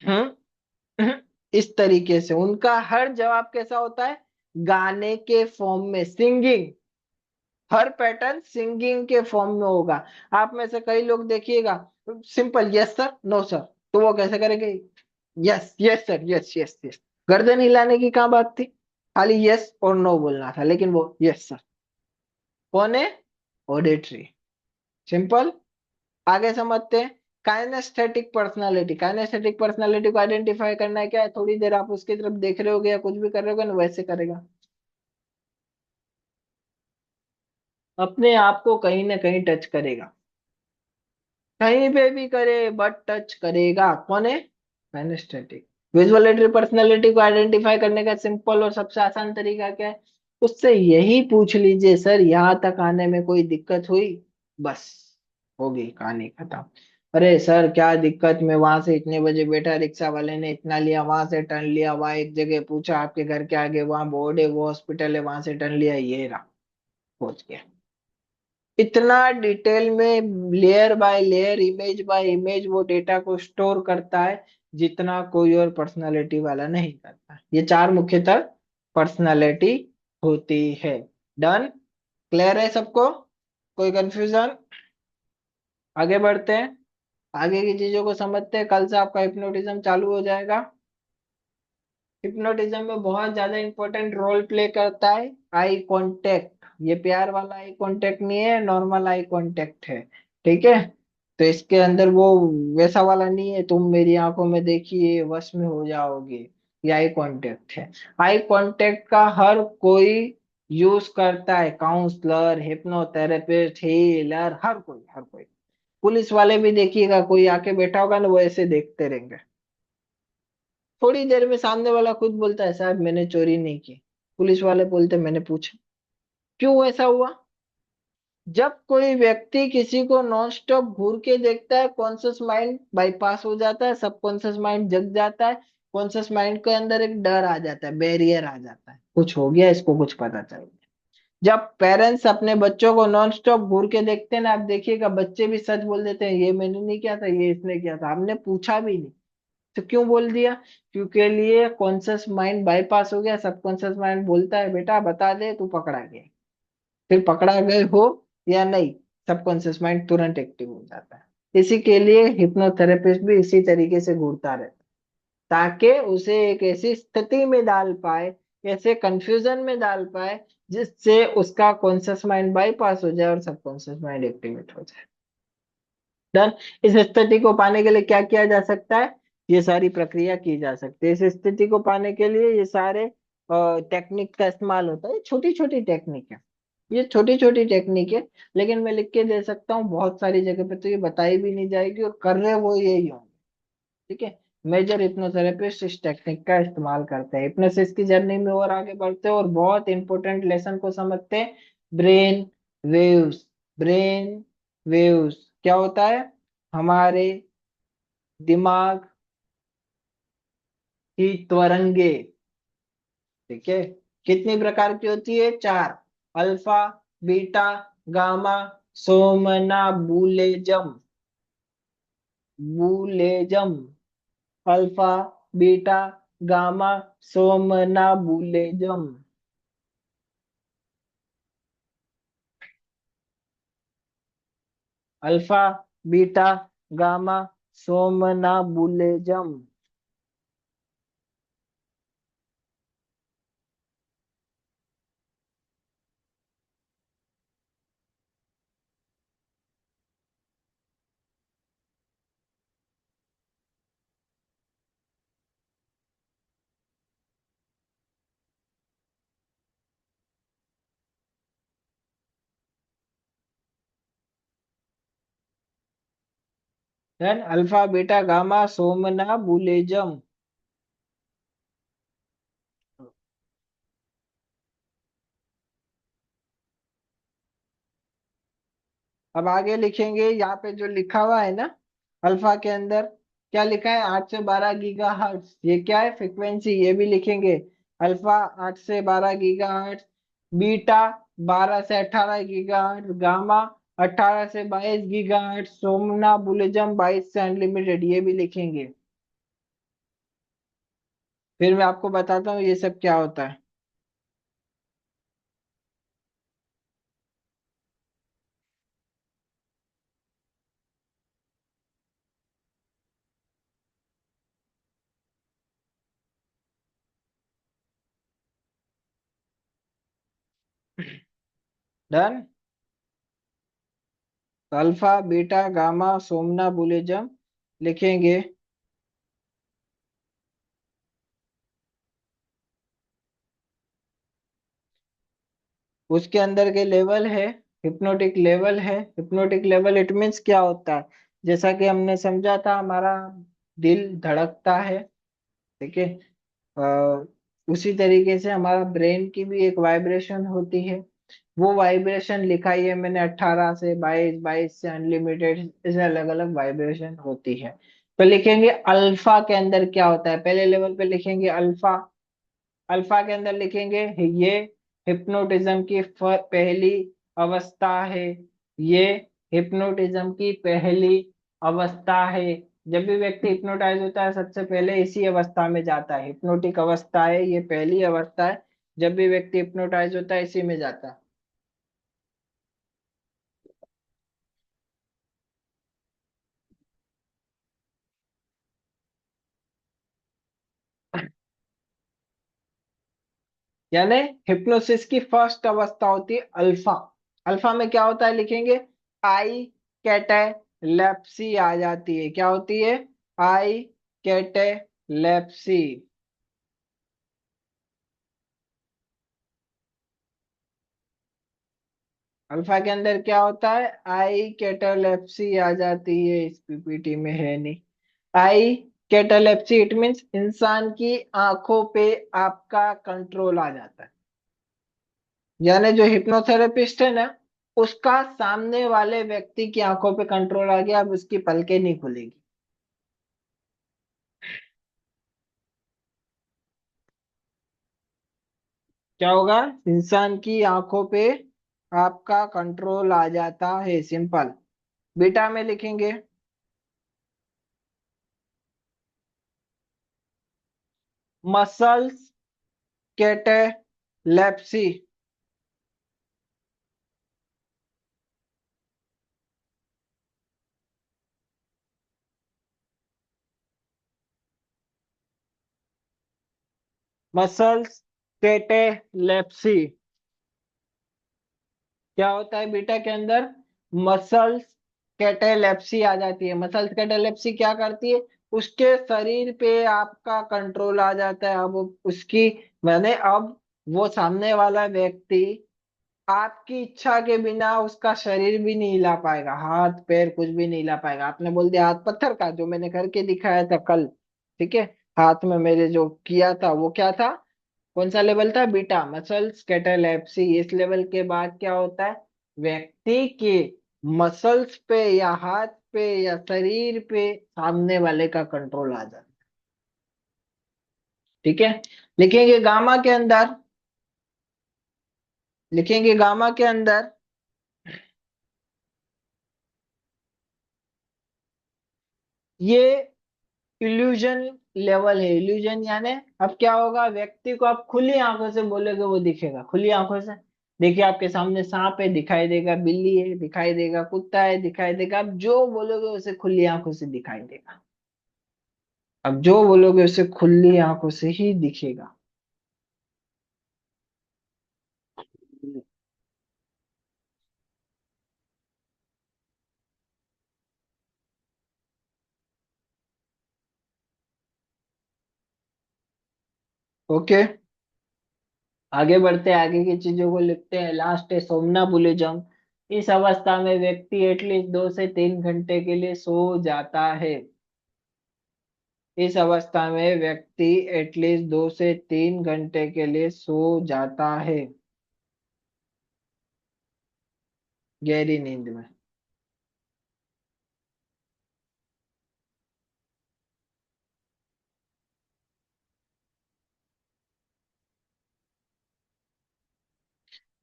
हम्म, इस तरीके से उनका हर जवाब कैसा होता है, गाने के फॉर्म में, सिंगिंग। हर पैटर्न सिंगिंग के फॉर्म में होगा। आप में से कई लोग देखिएगा, simple yes sir no sir, तो वो कैसे करेंगे, yes yes sir yes yes yes. गर्दन हिलाने की क्या बात थी, खाली यस और नो बोलना था, लेकिन वो यस सर। कौन है, ऑडिटरी। सिंपल। आगे समझते हैं। Kinesthetic personality. काइनेस्थेटिक पर्सनालिटी को आइडेंटिफाई करना है क्या है, थोड़ी देर आप उसकी तरफ देख रहे होगे या कुछ भी कर रहे होगे ना, वैसे करेगा, अपने आप को कहीं ना कहीं टच करेगा, कहीं पे भी करे बट टच करेगा। कौन है, काइनेस्थेटिक। विजुअलेटरी पर्सनालिटी को आइडेंटिफाई करने का सिंपल और सबसे आसान तरीका क्या है, उससे यही पूछ लीजिए सर यहाँ तक आने में कोई दिक्कत हुई, बस होगी कहानी खत्म। अरे सर क्या दिक्कत, मैं वहां से इतने बजे बैठा, रिक्शा वाले ने इतना लिया, वहां से टर्न लिया, वहां एक जगह पूछा आपके घर के आगे वहां बोर्ड है, वो हॉस्पिटल है, वहां से टर्न लिया, ये रहा, पहुंच गया। इतना डिटेल में layer by layer, image by image वो डेटा को स्टोर करता है, जितना कोई और पर्सनालिटी वाला नहीं करता। ये चार मुख्यतः पर्सनालिटी होती है। डन, क्लियर है सबको, कोई कंफ्यूजन। आगे बढ़ते हैं, आगे की चीजों को समझते हैं। कल से आपका हिप्नोटिज्म चालू हो जाएगा। हिप्नोटिज्म में बहुत ज्यादा इंपॉर्टेंट रोल प्ले करता है आई कांटेक्ट। ये प्यार वाला आई कांटेक्ट नहीं है, नॉर्मल आई कांटेक्ट है। ठीक है, तो इसके अंदर वो वैसा वाला नहीं है, तुम मेरी आंखों में देखिए वश में हो जाओगे, ये आई कांटेक्ट है। आई कांटेक्ट का हर कोई यूज करता है, काउंसलर, हिप्नोथेरेपिस्ट, हीलर, हर कोई, हर कोई। पुलिस वाले भी देखिएगा, कोई आके बैठा होगा ना, वो ऐसे देखते रहेंगे। थोड़ी देर में सामने वाला खुद बोलता है साहब मैंने चोरी नहीं की, पुलिस वाले बोलते मैंने पूछा क्यों ऐसा हुआ। जब कोई व्यक्ति किसी को नॉन स्टॉप घूर के देखता है, कॉन्शियस माइंड बाईपास हो जाता है, सबकॉन्शियस माइंड जग जाता है, कॉन्शियस माइंड के अंदर एक डर आ जाता है, बैरियर आ जाता है, कुछ हो गया, इसको कुछ पता चल गया। जब पेरेंट्स अपने बच्चों को नॉन स्टॉप घूर के देखते हैं ना, आप देखिएगा बच्चे भी सच बोल देते हैं, ये मैंने नहीं किया था, ये इसने किया था, हमने पूछा भी नहीं। तो क्यों बोल दिया, क्योंकि लिए कॉन्शियस माइंड बाईपास हो गया, सबकॉन्शियस माइंड बोलता है बेटा बता दे तू पकड़ा गया। फिर पकड़ा गए हो या नहीं, सबकॉन्शियस माइंड तुरंत एक्टिव हो जाता है। इसी के लिए हिप्नोथेरेपिस्ट भी इसी तरीके से घूरता रहता है, ताकि उसे एक ऐसी स्थिति में डाल पाए, ऐसे कंफ्यूजन में डाल पाए, जिससे उसका कॉन्शियस माइंड बाईपास हो जाए और सबकॉन्शियस माइंड एक्टिवेट हो जाए। डन। इस स्थिति को पाने के लिए क्या किया जा सकता है, ये सारी प्रक्रिया की जा सकती है। इस स्थिति को पाने के लिए ये सारे टेक्निक का इस्तेमाल होता है, छोटी छोटी टेक्निक है, ये छोटी छोटी टेक्निक है, लेकिन मैं लिख के दे सकता हूँ, बहुत सारी जगह पे तो ये बताई भी नहीं जाएगी और कर रहे वो यही होंगे। ठीक है, मेजर हिप्नोथेरेपिस्ट इस टेक्निक का इस्तेमाल करते हैं। हिप्नोसिस की जर्नी में और आगे बढ़ते हैं और बहुत इंपॉर्टेंट लेसन को समझते हैं, ब्रेन वेव्स। ब्रेन वेव्स क्या होता है, हमारे दिमाग की त्वरंगे। ठीक है, कितनी प्रकार की होती है, चार। Alpha, beta, gamma, somnambulism. बुलेजम, alpha, beta, gamma, somnambulism. Alpha, beta, gamma, somnambulism. Then alpha, beta, gamma, somnambulism. अब आगे लिखेंगे, यहाँ पे जो लिखा हुआ है ना अल्फा के अंदर, क्या लिखा है, 8 से 12 गीगाहर्ट्ज, ये क्या है, फ्रिक्वेंसी, ये भी लिखेंगे। अल्फा 8 से 12 गीगाहर्ट्ज, बीटा 12 से 18 गीगाहर्ट्ज, गामा 18 से 22 गीगाहर्ट्ज, सोमनाबुलिज्म 22 से अनलिमिटेड, ये भी लिखेंगे। फिर मैं आपको बताता हूँ ये सब क्या होता है। डन। अल्फा बीटा गामा सोमनाबुलिज्म लिखेंगे। उसके अंदर के लेवल है, हिप्नोटिक लेवल है। हिप्नोटिक लेवल इट मीन्स क्या होता है, जैसा कि हमने समझा था, हमारा दिल धड़कता है, ठीक है। अ, उसी तरीके से हमारा ब्रेन की भी एक वाइब्रेशन होती है। वो वाइब्रेशन लिखाई है मैंने, 18 से 22, 22 से अनलिमिटेड, ऐसे अलग अलग वाइब्रेशन होती है। तो लिखेंगे अल्फा के अंदर क्या होता है, पहले लेवल पे लिखेंगे अल्फा। अल्फा के अंदर लिखेंगे ये हिप्नोटिज्म की पहली अवस्था है। ये हिप्नोटिज्म की पहली अवस्था है। जब भी व्यक्ति हिप्नोटाइज होता है सबसे पहले इसी अवस्था में जाता है, हिप्नोटिक अवस्था है, ये पहली अवस्था है। जब भी व्यक्ति हिप्नोटाइज होता है इसी में जाता है। यानी हिप्नोसिस की फर्स्ट अवस्था होती है अल्फा। अल्फा में क्या होता है लिखेंगे, आई कैटेलेप्सी आ जाती है। क्या होती है, आई कैटेलेप्सी। अल्फा के अंदर क्या होता है, आई कैटेलेप्सी आ जाती है, इस पीपीटी में है नहीं। आई कैटेलेप्सी इट मीन्स इंसान की आंखों पे आपका कंट्रोल आ जाता है। यानी जो हिप्नोथेरेपिस्ट है ना, उसका सामने वाले व्यक्ति की आंखों पे कंट्रोल आ गया, अब उसकी पलकें नहीं खुलेगी। क्या होगा, इंसान की आंखों पे आपका कंट्रोल आ जाता है, सिंपल। बीटा में लिखेंगे मसल्स कैटेलेप्सी। मसल्स कैटेलेप्सी क्या होता है बीटा के अंदर, मसल्स कैटेलेप्सी आ जाती है। मसल्स कैटेलेप्सी क्या करती है, उसके शरीर पे आपका कंट्रोल आ जाता है। अब उसकी, मैंने अब वो सामने वाला व्यक्ति आपकी इच्छा के बिना उसका शरीर भी नहीं हिला पाएगा, हाथ पैर कुछ भी नहीं हिला पाएगा। आपने बोल दिया हाथ पत्थर का, जो मैंने करके दिखाया था कल, ठीक है, हाथ में मेरे जो किया था वो क्या था, कौन सा लेवल था, बीटा, मसल्स कैटालेप्सी। इस लेवल के बाद क्या होता है, व्यक्ति के मसल्स पे या हाथ पे या शरीर पे सामने वाले का कंट्रोल आ जाता है, ठीक है। लिखेंगे गामा के अंदर, लिखेंगे गामा के अंदर ये इल्यूजन लेवल है। इल्यूजन यानी अब क्या होगा, व्यक्ति को आप खुली आंखों से बोलोगे वो दिखेगा, खुली आंखों से। देखिए आपके सामने सांप है दिखाई देगा, बिल्ली है दिखाई देगा, कुत्ता है दिखाई देगा, आप जो बोलोगे उसे खुली आंखों से दिखाई देगा। अब जो बोलोगे उसे खुली आंखों से ही दिखेगा। ओके, आगे बढ़ते हैं, आगे की चीजों को लिखते हैं। लास्ट है सोमनाबुलिज्म। इस अवस्था में व्यक्ति एटलीस्ट 2 से 3 घंटे के लिए सो जाता है। इस अवस्था में व्यक्ति एटलीस्ट 2 से 3 घंटे के लिए सो जाता है, गहरी नींद में।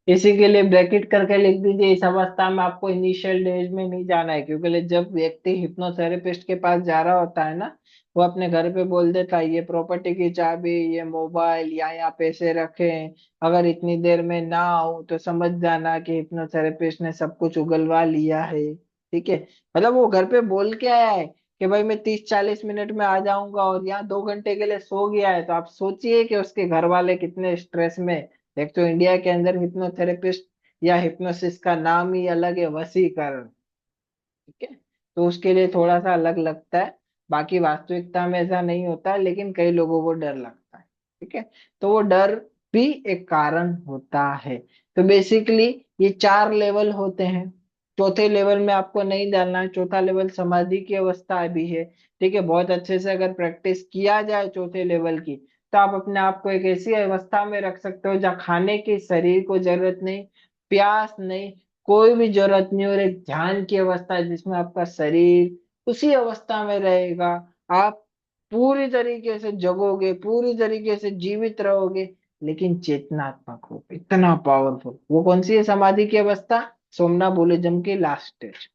इसी के लिए ब्रैकेट करके लिख दीजिए, इस अवस्था में आपको इनिशियल डेज में नहीं जाना है, क्योंकि जब व्यक्ति हिप्नोथेरेपिस्ट के पास जा रहा होता है ना, वो अपने घर पे बोल देता है ये प्रॉपर्टी की चाबी, ये मोबाइल या यहाँ पैसे रखें, अगर इतनी देर में ना आऊं तो समझ जाना कि हिप्नोथेरेपिस्ट ने सब कुछ उगलवा लिया है। ठीक है, मतलब वो घर पे बोल के आया है कि भाई मैं 30-40 मिनट में आ जाऊंगा, और यहाँ 2 घंटे के लिए सो गया है, तो आप सोचिए कि उसके घर वाले कितने स्ट्रेस में। एक तो इंडिया के अंदर हिप्नोथेरेपिस्ट या हिप्नोसिस का नाम ही अलग है, वशीकरण। ठीक है, तो उसके लिए थोड़ा सा अलग लगता है, बाकी वास्तविकता में ऐसा नहीं होता है, लेकिन कई लोगों को डर लगता है। ठीक है, तो वो डर भी एक कारण होता है। तो बेसिकली ये 4 लेवल होते हैं। चौथे लेवल में आपको नहीं डालना है, चौथा लेवल समाधि की अवस्था भी है। ठीक है, बहुत अच्छे से अगर प्रैक्टिस किया जाए चौथे लेवल की, तो आप अपने आप को एक ऐसी अवस्था में रख सकते हो जहाँ खाने की शरीर को जरूरत नहीं, प्यास नहीं, कोई भी जरूरत नहीं, और एक ध्यान की अवस्था है जिसमें आपका शरीर उसी अवस्था में रहेगा। आप पूरी तरीके से जगोगे, पूरी तरीके से जीवित रहोगे, लेकिन चेतनात्मक हो, इतना पावरफुल। वो कौन सी है समाधि की अवस्था? सोमनाबुलिज्म की लास्ट स्टेज।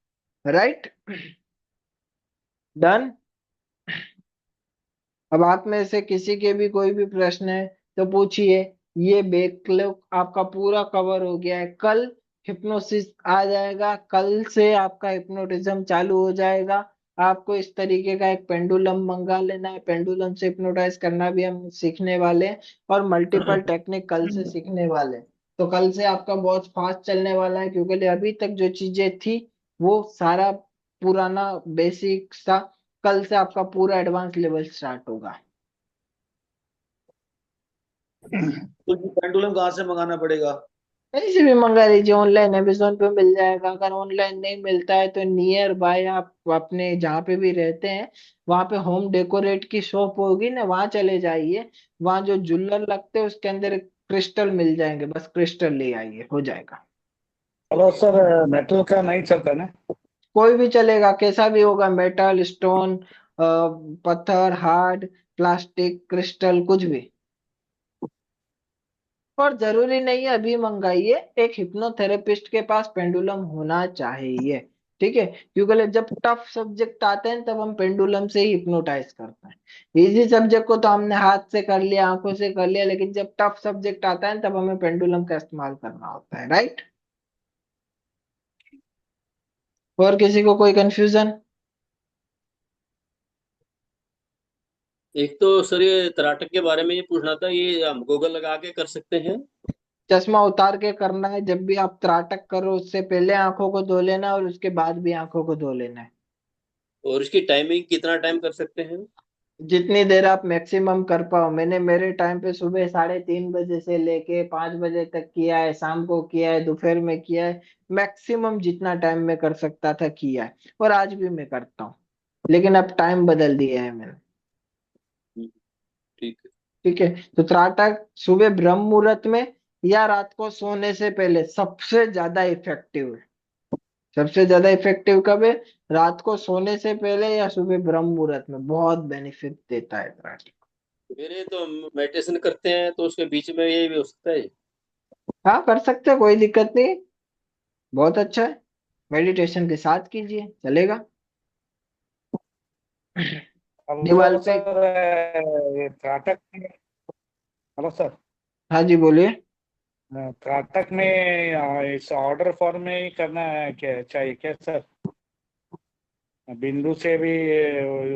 Right, done. अब आप में से किसी के भी कोई भी प्रश्न है तो पूछिए। ये बैकलॉग आपका पूरा कवर हो गया है। कल हिप्नोसिस आ जाएगा, कल से आपका हिप्नोटिज्म चालू हो जाएगा। आपको इस तरीके का एक पेंडुलम मंगा लेना है, पेंडुलम से हिप्नोटाइज करना भी हम सीखने वाले हैं, और मल्टीपल टेक्निक कल से सीखने वाले हैं। तो कल से आपका बहुत फास्ट चलने वाला है, क्योंकि अभी तक जो चीजें थी वो सारा पुराना बेसिक सा, कल से आपका पूरा एडवांस लेवल स्टार्ट होगा। तो ये पेंडुलम कहाँ से मंगाना पड़ेगा? कहीं से भी मंगा लीजिए, ऑनलाइन अमेजोन पे मिल जाएगा। अगर ऑनलाइन नहीं मिलता है तो नियर बाय आप अपने जहाँ पे भी रहते हैं वहां पे होम डेकोरेट की शॉप होगी ना, वहां चले जाइए। वहां जो जुल्लर लगते हैं उसके अंदर क्रिस्टल मिल जाएंगे, बस क्रिस्टल ले आइए, हो जाएगा। हेलो सर, मेटल का नहीं चलता ना? कोई भी चलेगा, कैसा भी होगा, मेटल, स्टोन, पत्थर, हार्ड, प्लास्टिक, क्रिस्टल, कुछ भी। और जरूरी नहीं है अभी मंगाइए, एक हिप्नोथेरेपिस्ट के पास पेंडुलम होना चाहिए। ठीक है, क्योंकि जब टफ सब्जेक्ट आते हैं तब हम पेंडुलम से ही हिप्नोटाइज करते हैं। इजी सब्जेक्ट को तो हमने हाथ से कर लिया, आंखों से कर लिया, लेकिन जब टफ सब्जेक्ट आता है तब हमें पेंडुलम का इस्तेमाल करना होता है। राइट, और किसी को कोई कंफ्यूजन? एक तो सर ये त्राटक के बारे में ये पूछना था, ये हम गूगल लगा के कर सकते हैं? चश्मा उतार के करना है, जब भी आप त्राटक करो उससे पहले आंखों को धो लेना, और उसके बाद भी आंखों को धो लेना है। और इसकी टाइमिंग कितना टाइम कर सकते हैं? जितनी देर आप मैक्सिमम कर पाओ। मैंने मेरे टाइम पे सुबह 3:30 बजे से लेके 5 बजे तक किया है, शाम को किया है, दोपहर में किया है। मैक्सिमम जितना टाइम में कर सकता था किया है, और आज भी मैं करता हूँ, लेकिन अब टाइम बदल दिया है मैंने। हम्म, ठीक है। ठीक है, तो त्राटक सुबह ब्रह्म मुहूर्त में या रात को सोने से पहले सबसे ज्यादा इफेक्टिव है। सबसे ज्यादा इफेक्टिव कब है? रात को सोने से पहले या सुबह ब्रह्म मुहूर्त में, बहुत बेनिफिट देता है त्राटक। मेरे तो मेडिटेशन करते हैं तो उसके बीच में ये भी हो सकता है। हाँ, कर सकते हैं, कोई दिक्कत नहीं, बहुत अच्छा है। मेडिटेशन के साथ कीजिए, चलेगा। दीवार हेलो पे। सर, ये त्राटक में, हेलो सर, हाँ जी, बोलिए। त्राटक में इस ऑर्डर फॉर्म में ही करना है क्या, चाहिए क्या सर? बिंदु से भी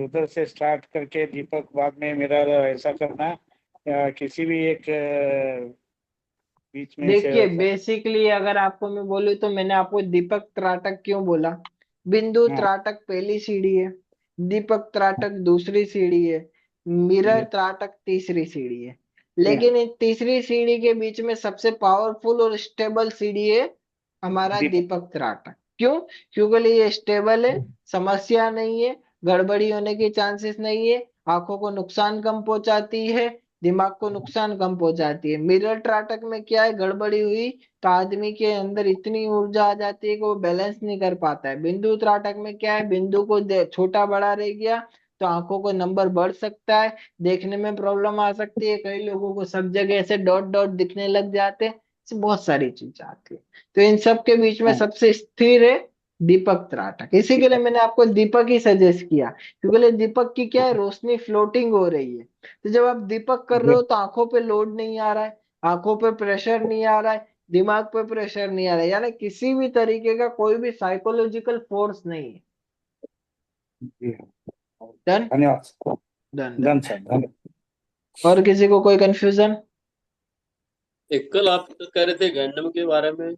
उधर से स्टार्ट करके दीपक बाद में मेरा, ऐसा करना है या किसी भी एक बीच में से देखिए, सर? बेसिकली अगर आपको मैं बोलूँ तो मैंने आपको दीपक त्राटक क्यों बोला। बिंदु हाँ त्राटक पहली सीढ़ी है, दीपक त्राटक दूसरी सीढ़ी है, मिरर जी, त्राटक तीसरी सीढ़ी है। जी, लेकिन इन तीसरी सीढ़ी के बीच में सबसे पावरफुल और स्टेबल सीढ़ी है हमारा दीपक। दीपक त्राटक। क्यों? क्योंकि ये स्टेबल है, समस्या नहीं है, गड़बड़ी होने की चांसेस नहीं है, आंखों को नुकसान कम पहुंचाती है, दिमाग को नुकसान कम पहुंचाती है। मिरर त्राटक में क्या है, गड़बड़ी हुई तो आदमी के अंदर इतनी ऊर्जा आ जाती है कि वो बैलेंस नहीं कर पाता है। बिंदु त्राटक में क्या है, बिंदु को छोटा बड़ा रह गया तो आंखों को नंबर बढ़ सकता है, देखने में प्रॉब्लम आ सकती है, कई लोगों को सब जगह ऐसे डॉट डॉट दिखने लग जाते हैं। ऐसी बहुत सारी चीजें आती है। तो इन सब के बीच में हाँ, सबसे स्थिर है दीपक त्राटक। इसी के लिए मैंने आपको दीपक ही सजेस्ट किया, क्योंकि दीपक की क्या है, रोशनी फ्लोटिंग हो रही है। तो जब आप दीपक कर रहे हो तो आंखों पे लोड नहीं आ रहा है, आंखों पे प्रेशर नहीं आ रहा है, दिमाग पे प्रेशर नहीं आ रहा है, यानी किसी भी तरीके का कोई भी साइकोलॉजिकल फोर्स नहीं है। जी, डन। धन्यवाद sir. Done done. Done sir, धन्यवाद। और किसी को कोई कंफ्यूजन? एक कल आप कह रहे थे गैंडम के बारे में।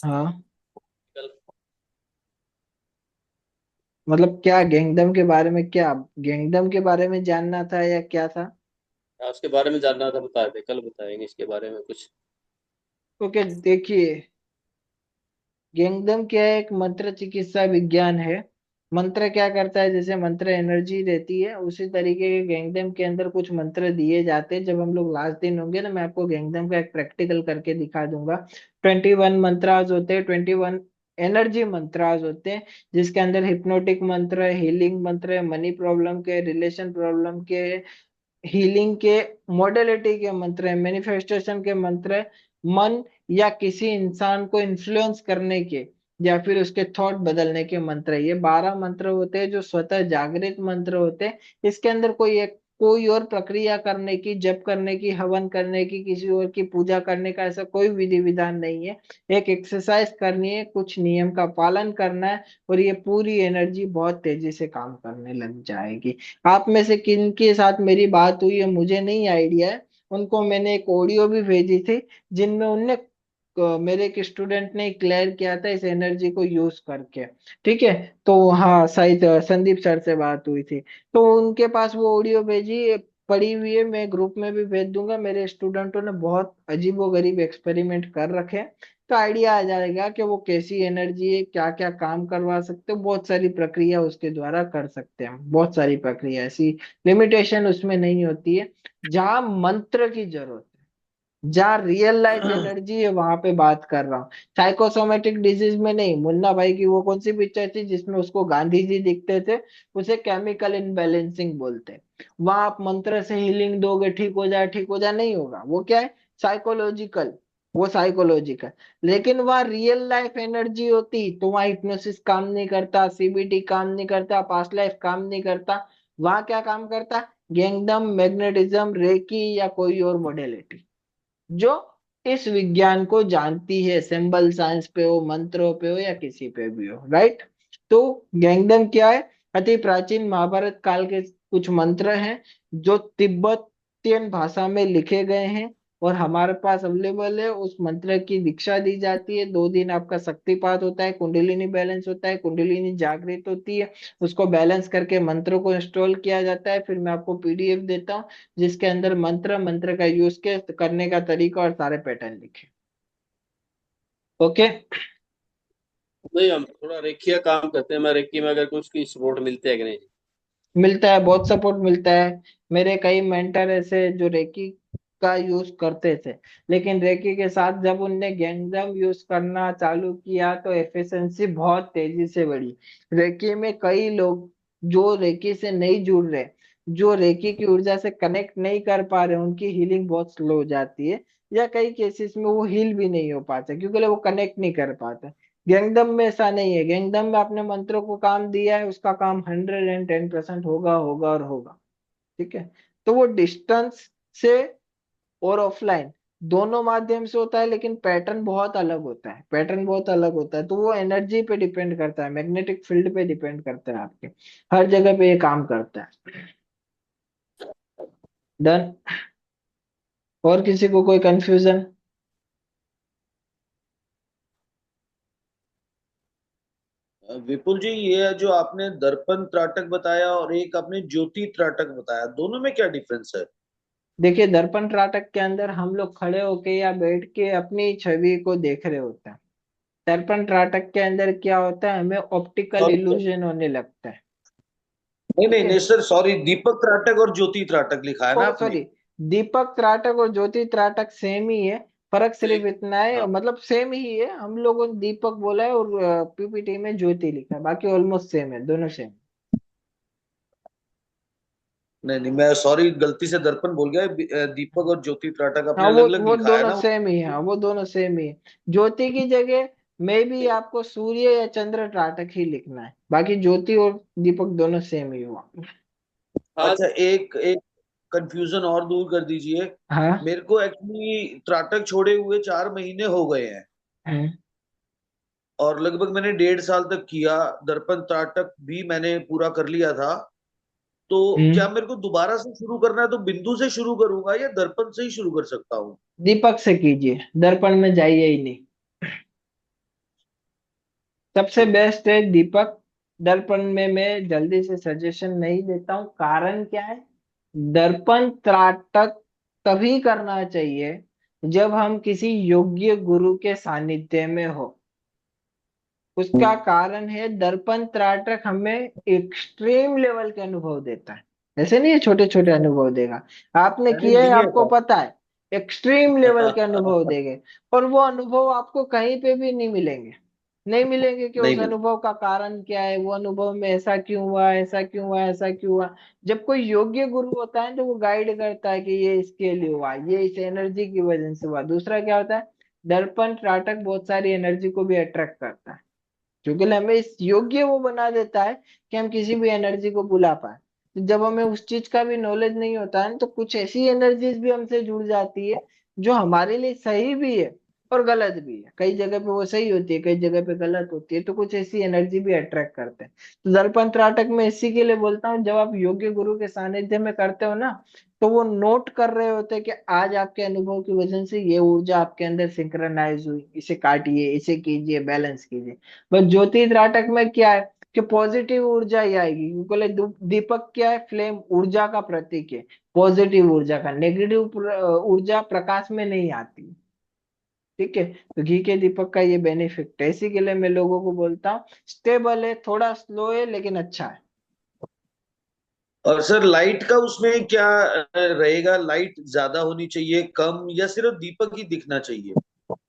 हाँ, कल मतलब क्या गेंगडम के बारे में, क्या गेंगडम के बारे में जानना था या क्या था? उसके बारे में जानना था, बता दे, कल बताएंगे इसके बारे में कुछ। ओके, देखिए, गेंगडम क्या है, एक मंत्र चिकित्सा विज्ञान है। मंत्र क्या करता है, जैसे मंत्र एनर्जी देती है, उसी तरीके के गेंगडम के अंदर कुछ मंत्र दिए जाते हैं। जब हम लोग लास्ट दिन होंगे ना, मैं आपको गेंगडम का एक प्रैक्टिकल करके दिखा दूंगा। 21 मंत्रास होते हैं, 21 एनर्जी मंत्रास होते हैं, जिसके अंदर हिप्नोटिक मंत्र है, हीलिंग मंत्र है, मनी प्रॉब्लम के, रिलेशन प्रॉब्लम के, हीलिंग के, मोडेलिटी के मंत्र है, मैनिफेस्टेशन के मंत्र है, मन या किसी इंसान को इन्फ्लुएंस करने के या फिर उसके थॉट बदलने के मंत्र है। ये 12 मंत्र होते हैं जो स्वतः जागृत मंत्र होते हैं। इसके अंदर कोई और प्रक्रिया करने की, जप करने की, हवन करने की, किसी और की पूजा करने का ऐसा कोई विधि विधान नहीं है। एक एक्सरसाइज करनी है, कुछ नियम का पालन करना है, और ये पूरी एनर्जी बहुत तेजी से काम करने लग जाएगी। आप में से किन के साथ मेरी बात हुई है मुझे नहीं आइडिया है, उनको मैंने एक ऑडियो भी भेजी थी, जिनमें उनने मेरे एक स्टूडेंट ने क्लियर किया था इस एनर्जी को यूज करके। ठीक है, तो हाँ, शायद संदीप सर से बात हुई थी, तो उनके पास वो ऑडियो भेजी, पड़ी हुई है, मैं ग्रुप में भी भेज दूंगा। मेरे स्टूडेंटों ने बहुत अजीबोगरीब एक्सपेरिमेंट कर रखे हैं, तो आइडिया आ जाएगा कि वो कैसी एनर्जी है, क्या क्या काम करवा सकते हो, बहुत सारी प्रक्रिया उसके द्वारा कर सकते हैं, बहुत सारी प्रक्रिया, ऐसी लिमिटेशन उसमें नहीं होती है। जहाँ मंत्र की जरूरत है, जहाँ रियल लाइफ एनर्जी है, वहां पे बात कर रहा हूँ। साइकोसोमेटिक डिजीज में नहीं। मुन्ना भाई की वो कौन सी पिक्चर थी जिसमें उसको गांधी जी दिखते थे, उसे केमिकल इनबैलेंसिंग बोलते हैं। वहां आप मंत्र से हीलिंग दोगे, ठीक हो जाए, ठीक हो जाए, नहीं होगा, वो क्या है, साइकोलॉजिकल, वो साइकोलॉजिकल। लेकिन वहाँ रियल लाइफ एनर्जी होती तो वहाँ हिप्नोसिस काम नहीं करता, सीबीटी काम नहीं करता, पास्ट लाइफ काम नहीं करता। वहां क्या काम करता, गेंगडम, मैग्नेटिज्म, रेकी या कोई और मोडेलिटी जो इस विज्ञान को जानती है, सिंबल साइंस पे हो, मंत्रों पे हो, या किसी पे भी हो, राइट। तो गैंगडम क्या है, अति प्राचीन महाभारत काल के कुछ मंत्र हैं जो तिब्बतियन भाषा में लिखे गए हैं, और हमारे पास अवेलेबल है। उस मंत्र की दीक्षा दी जाती है, 2 दिन आपका शक्तिपात होता है, कुंडलिनी बैलेंस होता है, कुंडलिनी जागृत होती है, उसको बैलेंस करके मंत्र को इंस्टॉल किया जाता है। फिर मैं आपको पीडीएफ देता हूँ, जिसके अंदर मंत्र, मंत्र का यूज के करने का तरीका और सारे पैटर्न लिखे। ओके। नहीं, हम थोड़ा रेखी का काम करते हैं। मैं रेखी में अगर कुछ की सपोर्ट मिलते है कि नहीं। मिलता है, बहुत सपोर्ट मिलता है। मेरे कई मेंटर ऐसे जो रेकी का यूज करते थे, लेकिन रेकी के साथ जब उनने गैंगडम यूज करना चालू किया तो एफिशिएंसी बहुत तेजी से बढ़ी। रेकी में कई लोग जो रेकी से नहीं जुड़ रहे, जो रेकी की ऊर्जा से कनेक्ट नहीं कर पा रहे, उनकी हीलिंग बहुत स्लो हो जाती है, या कई केसेस में वो हील भी नहीं हो पाते क्योंकि वो कनेक्ट नहीं कर पाते। गेंगडम में ऐसा नहीं है। गेंगडम में आपने मंत्रों को काम दिया है, उसका काम 110% होगा, होगा और होगा। ठीक है, तो वो डिस्टेंस से और ऑफलाइन दोनों माध्यम से होता है, लेकिन पैटर्न बहुत अलग होता है, पैटर्न बहुत अलग होता है। तो वो एनर्जी पे डिपेंड करता है, मैग्नेटिक फील्ड पे डिपेंड करता है, आपके हर जगह पे ये काम करता है। डन। और किसी को कोई कंफ्यूजन? विपुल जी, ये जो आपने दर्पण त्राटक बताया और एक आपने ज्योति त्राटक बताया, दोनों में क्या डिफरेंस है? देखिए, दर्पण त्राटक के अंदर हम लोग खड़े होके या बैठ के अपनी छवि को देख रहे होते हैं। दर्पण त्राटक के अंदर क्या होता है, हमें ऑप्टिकल सॉरी सर, इल्यूजन होने लगता है। नहीं नहीं ठीक है, नहीं सर, सॉरी, दीपक त्राटक और ज्योति त्राटक लिखा है ओ ना आपने? सॉरी, दीपक त्राटक और ज्योति त्राटक सेम ही है। फर्क सिर्फ एक, इतना है, हाँ, मतलब सेम ही है, हम लोगों ने दीपक बोला है और पीपीटी में ज्योति लिखा है, बाकी ऑलमोस्ट सेम है, दोनों सेम। नहीं नहीं, मैं सॉरी, गलती से दर्पण बोल गया। दीपक और ज्योति त्राटक हाँ, अपने अलग अलग वो लिखा है दोनों ना वो। सेम ही है। हाँ, वो दोनों सेम ही है। ज्योति की जगह में भी आपको सूर्य या चंद्र त्राटक ही लिखना है, बाकी ज्योति और दीपक दोनों सेम ही हुआ। हाँ। अच्छा, एक एक कंफ्यूजन और दूर कर दीजिए। हाँ। मेरे को एक्चुअली त्राटक छोड़े हुए 4 महीने हो गए हैं, हम्म। और लगभग मैंने 1.5 साल तक किया। दर्पण त्राटक भी मैंने पूरा कर लिया था। तो क्या हम्म। मेरे को दोबारा से शुरू करना है तो बिंदु से शुरू करूंगा या दर्पण से ही शुरू कर सकता हूँ? दीपक से कीजिए, दर्पण में जाइए ही नहीं। सबसे ठीक। बेस्ट है दीपक। दर्पण में मैं जल्दी से सजेशन नहीं देता हूँ, कारण क्या है। दर्पण त्राटक तभी करना चाहिए जब हम किसी योग्य गुरु के सानिध्य में हो। उसका कारण है, दर्पण त्राटक हमें एक्सट्रीम लेवल के अनुभव देता है। ऐसे नहीं है छोटे छोटे अनुभव देगा। आपने मैंने किया है, लिए आपको पता है। एक्सट्रीम लेवल के अनुभव देंगे। और वो अनुभव आपको कहीं पे भी नहीं मिलेंगे। नहीं मिलेंगे कि नहीं उस मिल। अनुभव का कारण क्या है, वो अनुभव में ऐसा क्यों हुआ, ऐसा क्यों हुआ, ऐसा क्यों हुआ। जब कोई योग्य गुरु होता है तो वो गाइड करता है कि ये इसके लिए हुआ, ये इस एनर्जी की वजह से हुआ। दूसरा क्या होता है, दर्पण त्राटक बहुत सारी एनर्जी को भी अट्रैक्ट करता है, क्योंकि हमें इस योग्य वो बना देता है कि हम किसी भी एनर्जी को बुला पाए। तो जब हमें उस चीज का भी नॉलेज नहीं होता है तो कुछ ऐसी एनर्जीज भी हमसे जुड़ जाती है जो हमारे लिए सही भी है और गलत भी है। कई जगह पे वो सही होती है, कई जगह पे गलत होती है, तो कुछ ऐसी एनर्जी भी अट्रैक्ट करते हैं। तो दर्पण त्राटक में इसी के लिए बोलता हूँ, जब आप योग्य गुरु के सानिध्य में करते हो ना, तो वो नोट कर रहे होते हैं कि आज आपके अनुभव की वजह से ये ऊर्जा आपके अंदर सिंक्रनाइज हुई, इसे काटिए, इसे कीजिए, बैलेंस कीजिए। बस ज्योति त्राटक में क्या है कि पॉजिटिव ऊर्जा ही आएगी, क्योंकि दीपक क्या है, फ्लेम ऊर्जा का प्रतीक है। पॉजिटिव ऊर्जा का, नेगेटिव ऊर्जा प्रकाश में नहीं आती। ठीक है, तो घी के दीपक का ये बेनिफिट है। इसी के लिए मैं लोगों को बोलता हूँ, स्टेबल है, थोड़ा स्लो है, लेकिन अच्छा है। और सर, लाइट का उसमें क्या रहेगा? लाइट ज्यादा होनी चाहिए, कम, या सिर्फ दीपक ही दिखना चाहिए?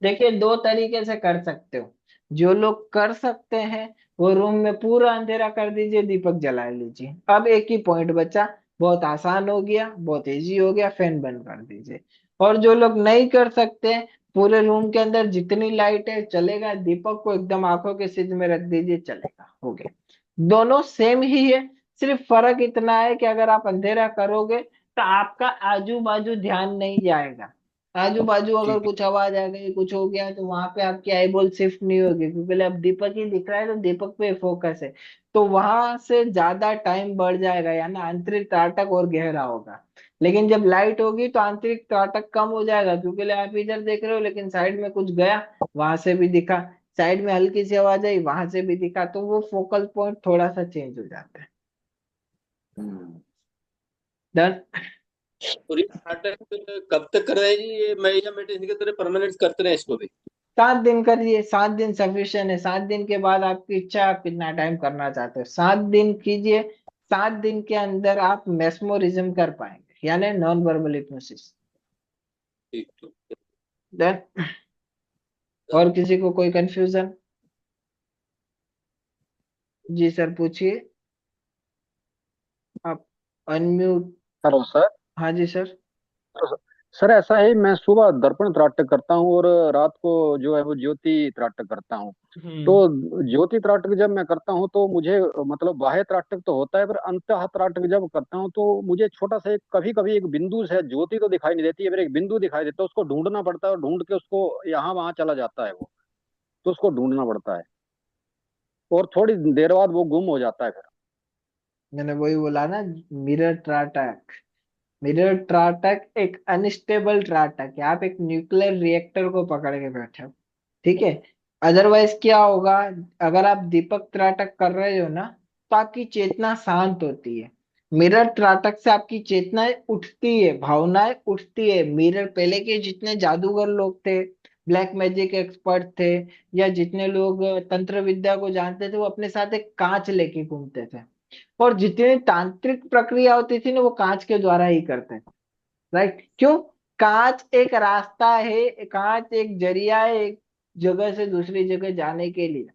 देखिए, दो तरीके से कर सकते हो। जो लोग कर सकते हैं वो रूम में पूरा अंधेरा कर दीजिए, दीपक जला लीजिए। अब एक ही पॉइंट बचा, बहुत आसान हो गया, बहुत इजी हो गया, फैन बंद कर दीजिए। और जो लोग नहीं कर सकते, पूरे रूम के अंदर जितनी लाइट है चलेगा, दीपक को एकदम आंखों के सीध में रख दीजिए, चलेगा, हो गया। दोनों सेम ही है। सिर्फ फर्क इतना है कि अगर आप अंधेरा करोगे तो आपका आजू बाजू ध्यान नहीं जाएगा। आजू बाजू अगर ठीक है। कुछ आवाज आ गई, कुछ हो गया, तो वहां पे आपकी आई बॉल शिफ्ट नहीं होगी, क्योंकि अब दीपक ही दिख रहा है तो दीपक पे फोकस है। तो वहां से ज्यादा टाइम बढ़ जाएगा, यानी आंतरिक ताटक और गहरा होगा। लेकिन जब लाइट होगी तो आंतरिक ताटक कम हो जाएगा, क्योंकि आप इधर देख रहे हो लेकिन साइड में कुछ गया, वहां से भी दिखा। साइड में हल्की सी आवाज आई, वहां से भी दिखा, तो वो फोकल पॉइंट थोड़ा सा चेंज हो जाता है। हम्म। डन। और ये नाटक कब तक कर रहे हैं जी? ये मैं या मेडिटेशन की तरह परमानेंट करते रहे इसको भी? 7 दिन करिए, 7 दिन सफिशियंट है। 7 दिन के बाद आपकी इच्छा है, आप कितना टाइम करना चाहते हो, 7 दिन कीजिए। 7 दिन के अंदर आप मेस्मोरिज्म कर पाएंगे, यानी नॉन वर्बल हिप्नोसिस। ठीक ठीक। देन, और किसी को कोई कंफ्यूजन? जी सर, पूछिए। आप अनम्यूट। Hello sir. हाँ जी सर। सर ऐसा है, मैं सुबह दर्पण त्राटक करता हूँ और रात को जो है वो ज्योति त्राटक करता हूँ। तो हम्म। ज्योति त्राटक जब मैं करता हूँ तो मुझे मतलब बाह्य त्राटक तो होता है, पर अंतः त्राटक जब करता हूँ तो मुझे छोटा सा एक, कभी कभी एक बिंदु से, ज्योति तो दिखाई नहीं देती है, पर एक बिंदु दिखाई देता है, उसको ढूंढना पड़ता है और ढूंढ के उसको यहाँ वहां चला जाता है वो। तो उसको ढूंढना पड़ता है और थोड़ी देर बाद वो गुम हो जाता है फिर। मैंने वही बोला ना, मिरर त्राटक। मिरर त्राटक एक अनस्टेबल त्राटक है, आप एक न्यूक्लियर रिएक्टर को पकड़ के बैठे हो। ठीक है। अदरवाइज क्या होगा, अगर आप दीपक त्राटक कर रहे हो ना, तो आपकी चेतना शांत होती है। मिरर त्राटक से आपकी चेतनाएं उठती है, भावनाएं उठती है। मिरर, पहले के जितने जादूगर लोग थे, ब्लैक मैजिक एक्सपर्ट थे, या जितने लोग तंत्र विद्या को जानते थे, वो अपने साथ एक कांच लेके घूमते थे। और जितनी तांत्रिक प्रक्रिया होती थी ना, वो कांच के द्वारा ही करते थे। राइट, क्यों? कांच एक रास्ता है, कांच एक जरिया है, एक जगह से दूसरी जगह जाने के लिए।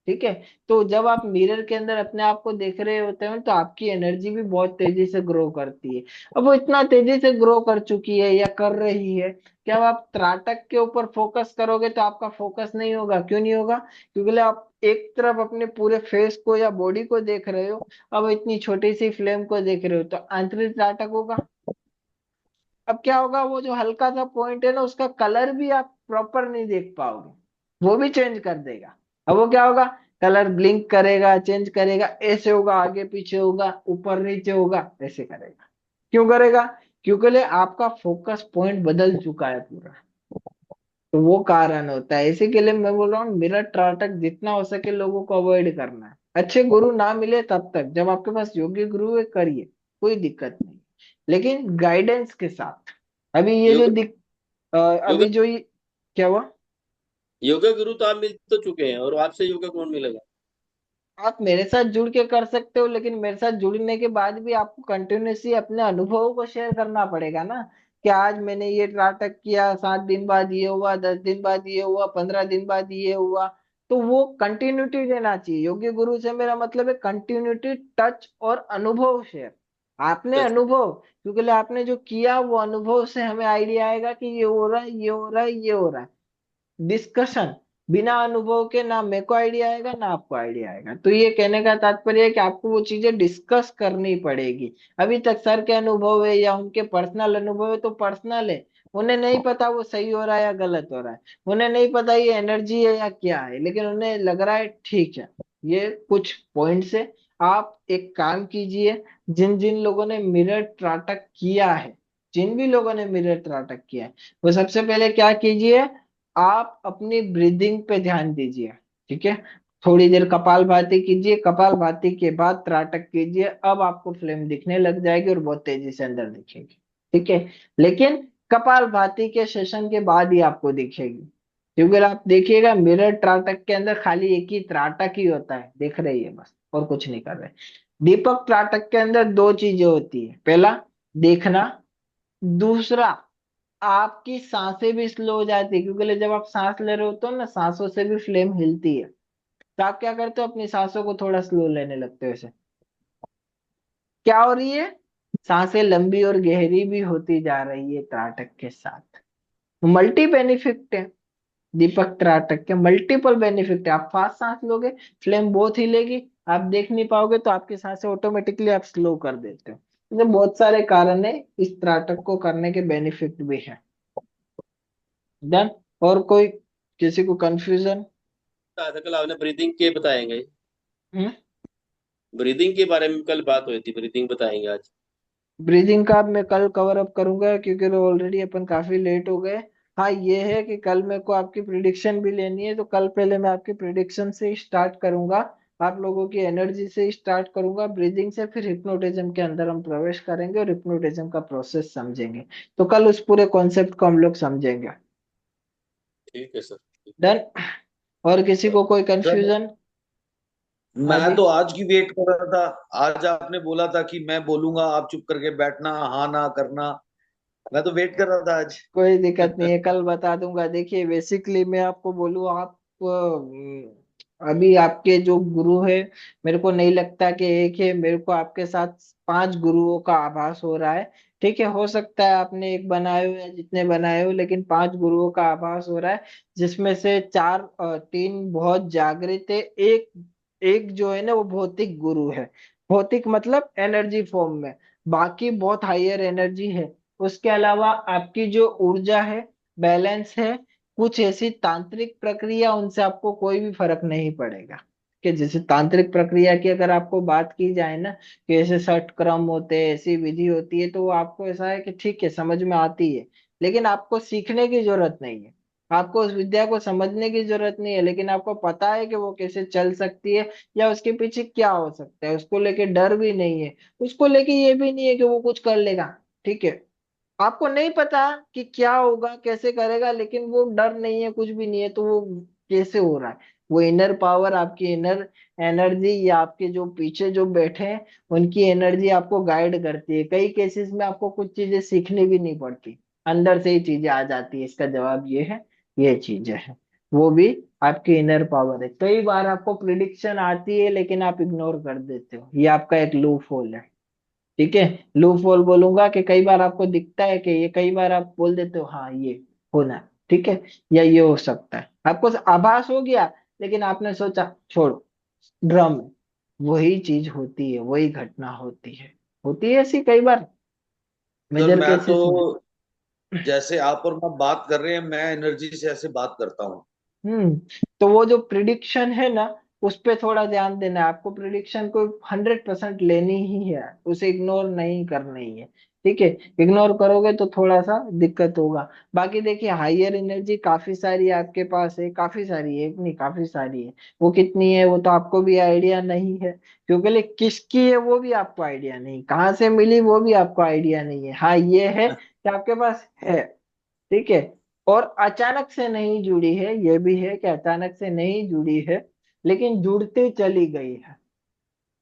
ठीक है। तो जब आप मिरर के अंदर अपने आप को देख रहे होते हैं तो आपकी एनर्जी भी बहुत तेजी से ग्रो करती है। अब वो इतना तेजी से ग्रो कर चुकी है या कर रही है कि अब आप त्राटक के ऊपर फोकस करोगे तो आपका फोकस नहीं होगा। क्यों नहीं होगा? क्योंकि आप एक तरफ अपने पूरे फेस को या बॉडी को देख रहे हो, अब इतनी छोटी सी फ्लेम को देख रहे हो, तो आंतरिक त्राटक होगा। अब क्या होगा, वो जो हल्का सा पॉइंट है ना, उसका कलर भी आप प्रॉपर नहीं देख पाओगे, वो भी चेंज कर देगा। अब वो क्या होगा, कलर ब्लिंक करेगा, चेंज करेगा, ऐसे होगा, आगे पीछे होगा, ऊपर नीचे होगा, ऐसे करेगा। क्यों करेगा? क्योंकि आपका फोकस पॉइंट बदल चुका है पूरा। तो वो कारण होता है। इसी के लिए मैं बोल रहा हूँ मिरर त्राटक जितना हो सके लोगों को अवॉइड करना है। अच्छे गुरु ना मिले तब तक, जब आपके पास योग्य गुरु है करिए, कोई दिक्कत नहीं, लेकिन गाइडेंस के साथ। अभी ये जो योगा योगा अभी जो ये क्या हुआ? योगा गुरु तो आप मिल तो चुके हैं, और आपसे योगा कौन मिलेगा? आप मेरे साथ जुड़ के कर सकते हो, लेकिन मेरे साथ जुड़ने के बाद भी आपको कंटिन्यूसली अपने अनुभवों को शेयर करना पड़ेगा ना, कि आज मैंने ये नाटक किया, 7 दिन बाद ये हुआ, 10 दिन बाद ये हुआ, 15 दिन बाद ये हुआ। तो वो कंटिन्यूटी देना चाहिए। योग्य गुरु से मेरा मतलब है कंटिन्यूटी, टच और अनुभव शेयर। आपने अच्छा। अनुभव, क्योंकि आपने जो किया वो अनुभव से हमें आइडिया आएगा कि ये हो रहा है, ये हो रहा है, ये हो रहा है। डिस्कशन बिना अनुभव के ना मेरे को आइडिया आएगा ना आपको आइडिया आएगा। तो ये कहने का तात्पर्य है कि आपको वो चीजें डिस्कस करनी पड़ेगी। अभी तक सर के अनुभव है या उनके पर्सनल अनुभव है तो पर्सनल है, उन्हें नहीं पता वो सही हो रहा है या गलत हो रहा है, उन्हें नहीं पता ये एनर्जी है या क्या है, लेकिन उन्हें लग रहा है ठीक है। ये कुछ पॉइंट्स है। आप एक काम कीजिए, जिन जिन लोगों ने मिरर त्राटक किया है, जिन भी लोगों ने मिरर त्राटक किया है, वो सबसे पहले क्या कीजिए, आप अपनी ब्रीदिंग पे ध्यान दीजिए। ठीक है, थोड़ी देर कपालभाति कीजिए, कपालभाति के बाद त्राटक कीजिए। अब आपको फ्लेम दिखने लग जाएगी और बहुत तेजी से अंदर दिखेगी। ठीक है, लेकिन कपालभाति के सेशन के बाद ही आपको दिखेगी, क्योंकि आप देखिएगा मिरर त्राटक के अंदर खाली एक ही त्राटक ही होता है, देख रही है बस, और कुछ नहीं कर रहे। दीपक त्राटक के अंदर दो चीजें होती है, पहला देखना, दूसरा आपकी सांसें भी स्लो हो जाती है, क्योंकि जब आप सांस ले रहे होते हो ना, सांसों से भी फ्लेम हिलती है। तो आप क्या करते हो, अपनी सांसों को थोड़ा स्लो लेने लगते हो ऐसे। क्या हो रही है, सांसें लंबी और गहरी भी होती जा रही है त्राटक के साथ। मल्टी बेनिफिट है दीपक त्राटक के, मल्टीपल बेनिफिट है। आप फास्ट सांस लोगे, फ्लेम बहुत हिलेगी, आप देख नहीं पाओगे, तो आपकी सांसें ऑटोमेटिकली आप स्लो कर देते हो। तो बहुत सारे कारण है इस त्राटक को करने के, बेनिफिट भी है। डन। और कोई, किसी को कंफ्यूजन? था कल आपने ब्रीदिंग के बताएंगे, हम्म। ब्रीदिंग के बारे में कल बात हुई थी, ब्रीदिंग बताएंगे आज। ब्रीदिंग का अब मैं कल कवर अप करूंगा, क्योंकि ऑलरेडी अपन काफी लेट हो गए। हाँ ये है कि कल मेरे को आपकी प्रिडिक्शन भी लेनी है, तो कल पहले मैं आपकी प्रिडिक्शन से स्टार्ट करूंगा, आप लोगों की एनर्जी से स्टार्ट करूंगा, ब्रीदिंग से, फिर हिप्नोटिज्म के अंदर हम प्रवेश करेंगे और हिप्नोटिज्म का प्रोसेस समझेंगे। तो कल उस पूरे कॉन्सेप्ट को हम लोग समझेंगे। ठीक है सर। डन। और किसी को कोई सर कंफ्यूजन? हाँ मैं जी। तो आज की वेट कर रहा था। आज आपने बोला था कि मैं बोलूंगा, आप चुप करके बैठना, हाँ ना करना। मैं तो वेट कर रहा था आज। कोई दिक्कत नहीं है, कल बता दूंगा। देखिए बेसिकली मैं आपको बोलूँ, आप अभी आपके जो गुरु है, मेरे को नहीं लगता कि एक है, मेरे को आपके साथ 5 गुरुओं का आभास हो रहा है। ठीक है, हो सकता है आपने एक बनाए हो या जितने बनाए हो, लेकिन 5 गुरुओं का आभास हो रहा है, जिसमें से 3 बहुत जागृत है, एक एक जो है ना वो भौतिक गुरु है। भौतिक मतलब एनर्जी फॉर्म में, बाकी बहुत हायर एनर्जी है। उसके अलावा आपकी जो ऊर्जा है, बैलेंस है। कुछ ऐसी तांत्रिक प्रक्रिया, उनसे आपको कोई भी फर्क नहीं पड़ेगा। कि जैसे तांत्रिक प्रक्रिया की अगर आपको बात की जाए ना, कि ऐसे 60 क्रम होते हैं, ऐसी विधि होती है, तो वो आपको ऐसा है कि ठीक है समझ में आती है, लेकिन आपको सीखने की जरूरत नहीं है। आपको उस विद्या को समझने की जरूरत नहीं है, लेकिन आपको पता है कि वो कैसे चल सकती है, या उसके पीछे क्या हो सकता है। उसको लेके डर भी नहीं है, उसको लेके ये भी नहीं है कि वो कुछ कर लेगा। ठीक है, आपको नहीं पता कि क्या होगा, कैसे करेगा, लेकिन वो डर नहीं है, कुछ भी नहीं है, तो वो कैसे हो रहा है। वो इनर पावर, आपकी इनर एनर्जी, या आपके जो पीछे जो बैठे हैं उनकी एनर्जी आपको गाइड करती है। कई केसेस में आपको कुछ चीजें सीखनी भी नहीं पड़ती, अंदर से ही चीजें आ जाती है। इसका जवाब ये है, ये चीजें हैं, वो भी आपकी इनर पावर है। कई बार आपको प्रिडिक्शन आती है लेकिन आप इग्नोर कर देते हो, ये आपका एक लूप होल है। ठीक है, लूप होल बोलूंगा कि कई बार आपको दिखता है कि ये, कई बार आप बोल देते हो हाँ ये होना है, ठीक है, या ये हो सकता है, आपको आभास हो गया लेकिन आपने सोचा छोड़ो, ड्रम है। वही चीज होती है, वही घटना होती है ऐसी कई बार सर मेजर मैं तो, केसेस में। जैसे आप और मैं बात कर रहे हैं, मैं एनर्जी से ऐसे बात करता हूँ। हम्म। तो वो जो प्रिडिक्शन है ना, उस पे थोड़ा ध्यान देना है आपको। प्रिडिक्शन को 100% लेनी ही है, उसे इग्नोर नहीं करनी है। ठीक है, इग्नोर करोगे तो थोड़ा सा दिक्कत होगा। बाकी देखिए, हायर एनर्जी काफी सारी आपके पास है, काफी सारी है, एक नहीं काफी सारी है। वो कितनी है वो तो आपको भी आइडिया नहीं है, क्योंकि किसकी है वो भी आपको आइडिया नहीं, कहाँ से मिली वो भी आपको आइडिया नहीं है। हाँ ये है कि आपके पास है, ठीक है, और अचानक से नहीं जुड़ी है, ये भी है कि अचानक से नहीं जुड़ी है, लेकिन जुड़ती चली गई है।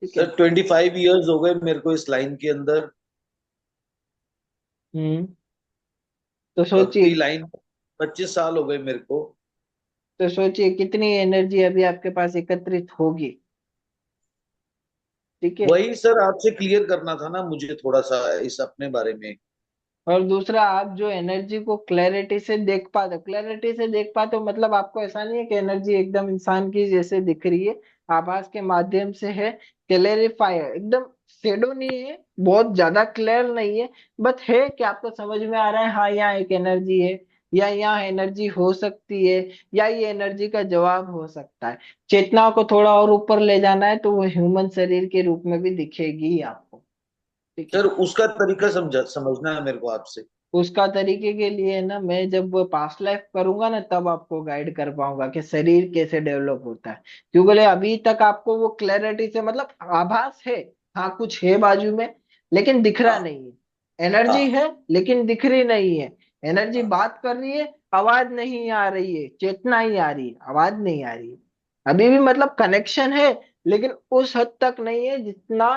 ठीक है। सर 25 ईयर्स हो गए मेरे को इस लाइन के अंदर, हम्म। तो सोचिए, भक्ति लाइन, 25 साल हो गए मेरे को। कितनी एनर्जी अभी आपके पास एकत्रित होगी। ठीक है। वही सर आपसे क्लियर करना था ना मुझे थोड़ा सा इस अपने बारे में। और दूसरा, आप जो एनर्जी को क्लैरिटी से देख पाते हो, मतलब आपको ऐसा नहीं है कि एनर्जी एकदम इंसान की जैसे दिख रही है, आभास के माध्यम से है, क्लैरिफाई है, एकदम शेडो नहीं है, बहुत ज्यादा क्लियर नहीं है, बट है कि आपको समझ में आ रहा है हाँ यहाँ एक एनर्जी है, या यहाँ एनर्जी हो सकती है, या ये एनर्जी का जवाब हो सकता है। चेतना को थोड़ा और ऊपर ले जाना है तो वो ह्यूमन शरीर के रूप में भी दिखेगी आपको। ठीक सर है। उसका तरीका समझना है मेरे को आपसे। उसका तरीके के लिए ना, मैं जब पास्ट लाइफ करूंगा ना तब आपको गाइड कर पाऊंगा कि शरीर कैसे डेवलप होता है। क्यों बोले, अभी तक आपको वो क्लैरिटी से, मतलब आभास है, हाँ कुछ है बाजू में, लेकिन दिख रहा हाँ नहीं है। एनर्जी हाँ है लेकिन दिख रही नहीं है। एनर्जी हाँ। बात कर रही है, आवाज नहीं आ रही है, चेतना ही आ रही है, आवाज नहीं आ रही है। अभी भी मतलब कनेक्शन है, लेकिन उस हद तक नहीं है जितना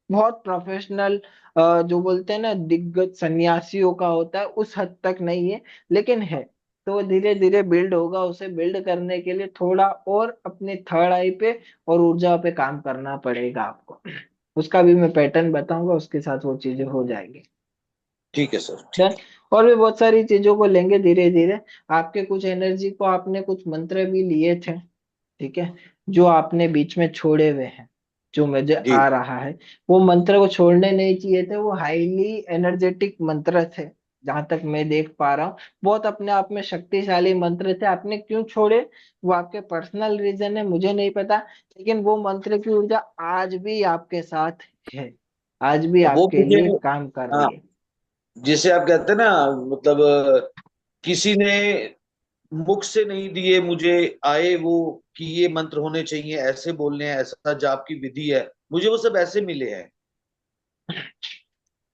बहुत प्रोफेशनल, जो बोलते हैं ना दिग्गज सन्यासियों का होता है, उस हद तक नहीं है, लेकिन है। तो वो धीरे धीरे बिल्ड होगा, उसे बिल्ड करने के लिए थोड़ा और अपने थर्ड आई पे और ऊर्जा पे काम करना पड़ेगा आपको। उसका भी मैं पैटर्न बताऊंगा, उसके साथ वो चीजें हो जाएगी। ठीक है सर, ठीक डन। है। और भी बहुत सारी चीजों को लेंगे धीरे धीरे। आपके कुछ एनर्जी को आपने कुछ मंत्र भी लिए थे, ठीक है, जो आपने बीच में छोड़े हुए हैं, जो मुझे जी। आ रहा है, वो मंत्र को छोड़ने नहीं चाहिए थे, वो हाईली एनर्जेटिक मंत्र थे, जहां तक मैं देख पा रहा हूँ। बहुत अपने आप में शक्तिशाली मंत्र थे, आपने क्यों छोड़े वो आपके पर्सनल रीजन है, मुझे नहीं पता, लेकिन वो मंत्र की ऊर्जा आज भी आपके साथ है, आज भी वो आपके मुझे, लिए काम कर हाँ, रही है। जिसे आप कहते हैं ना, मतलब किसी ने मुख से नहीं दिए मुझे, आए वो कि ये मंत्र होने चाहिए, ऐसे बोलने हैं, ऐसा जाप की विधि है, मुझे वो सब ऐसे मिले हैं।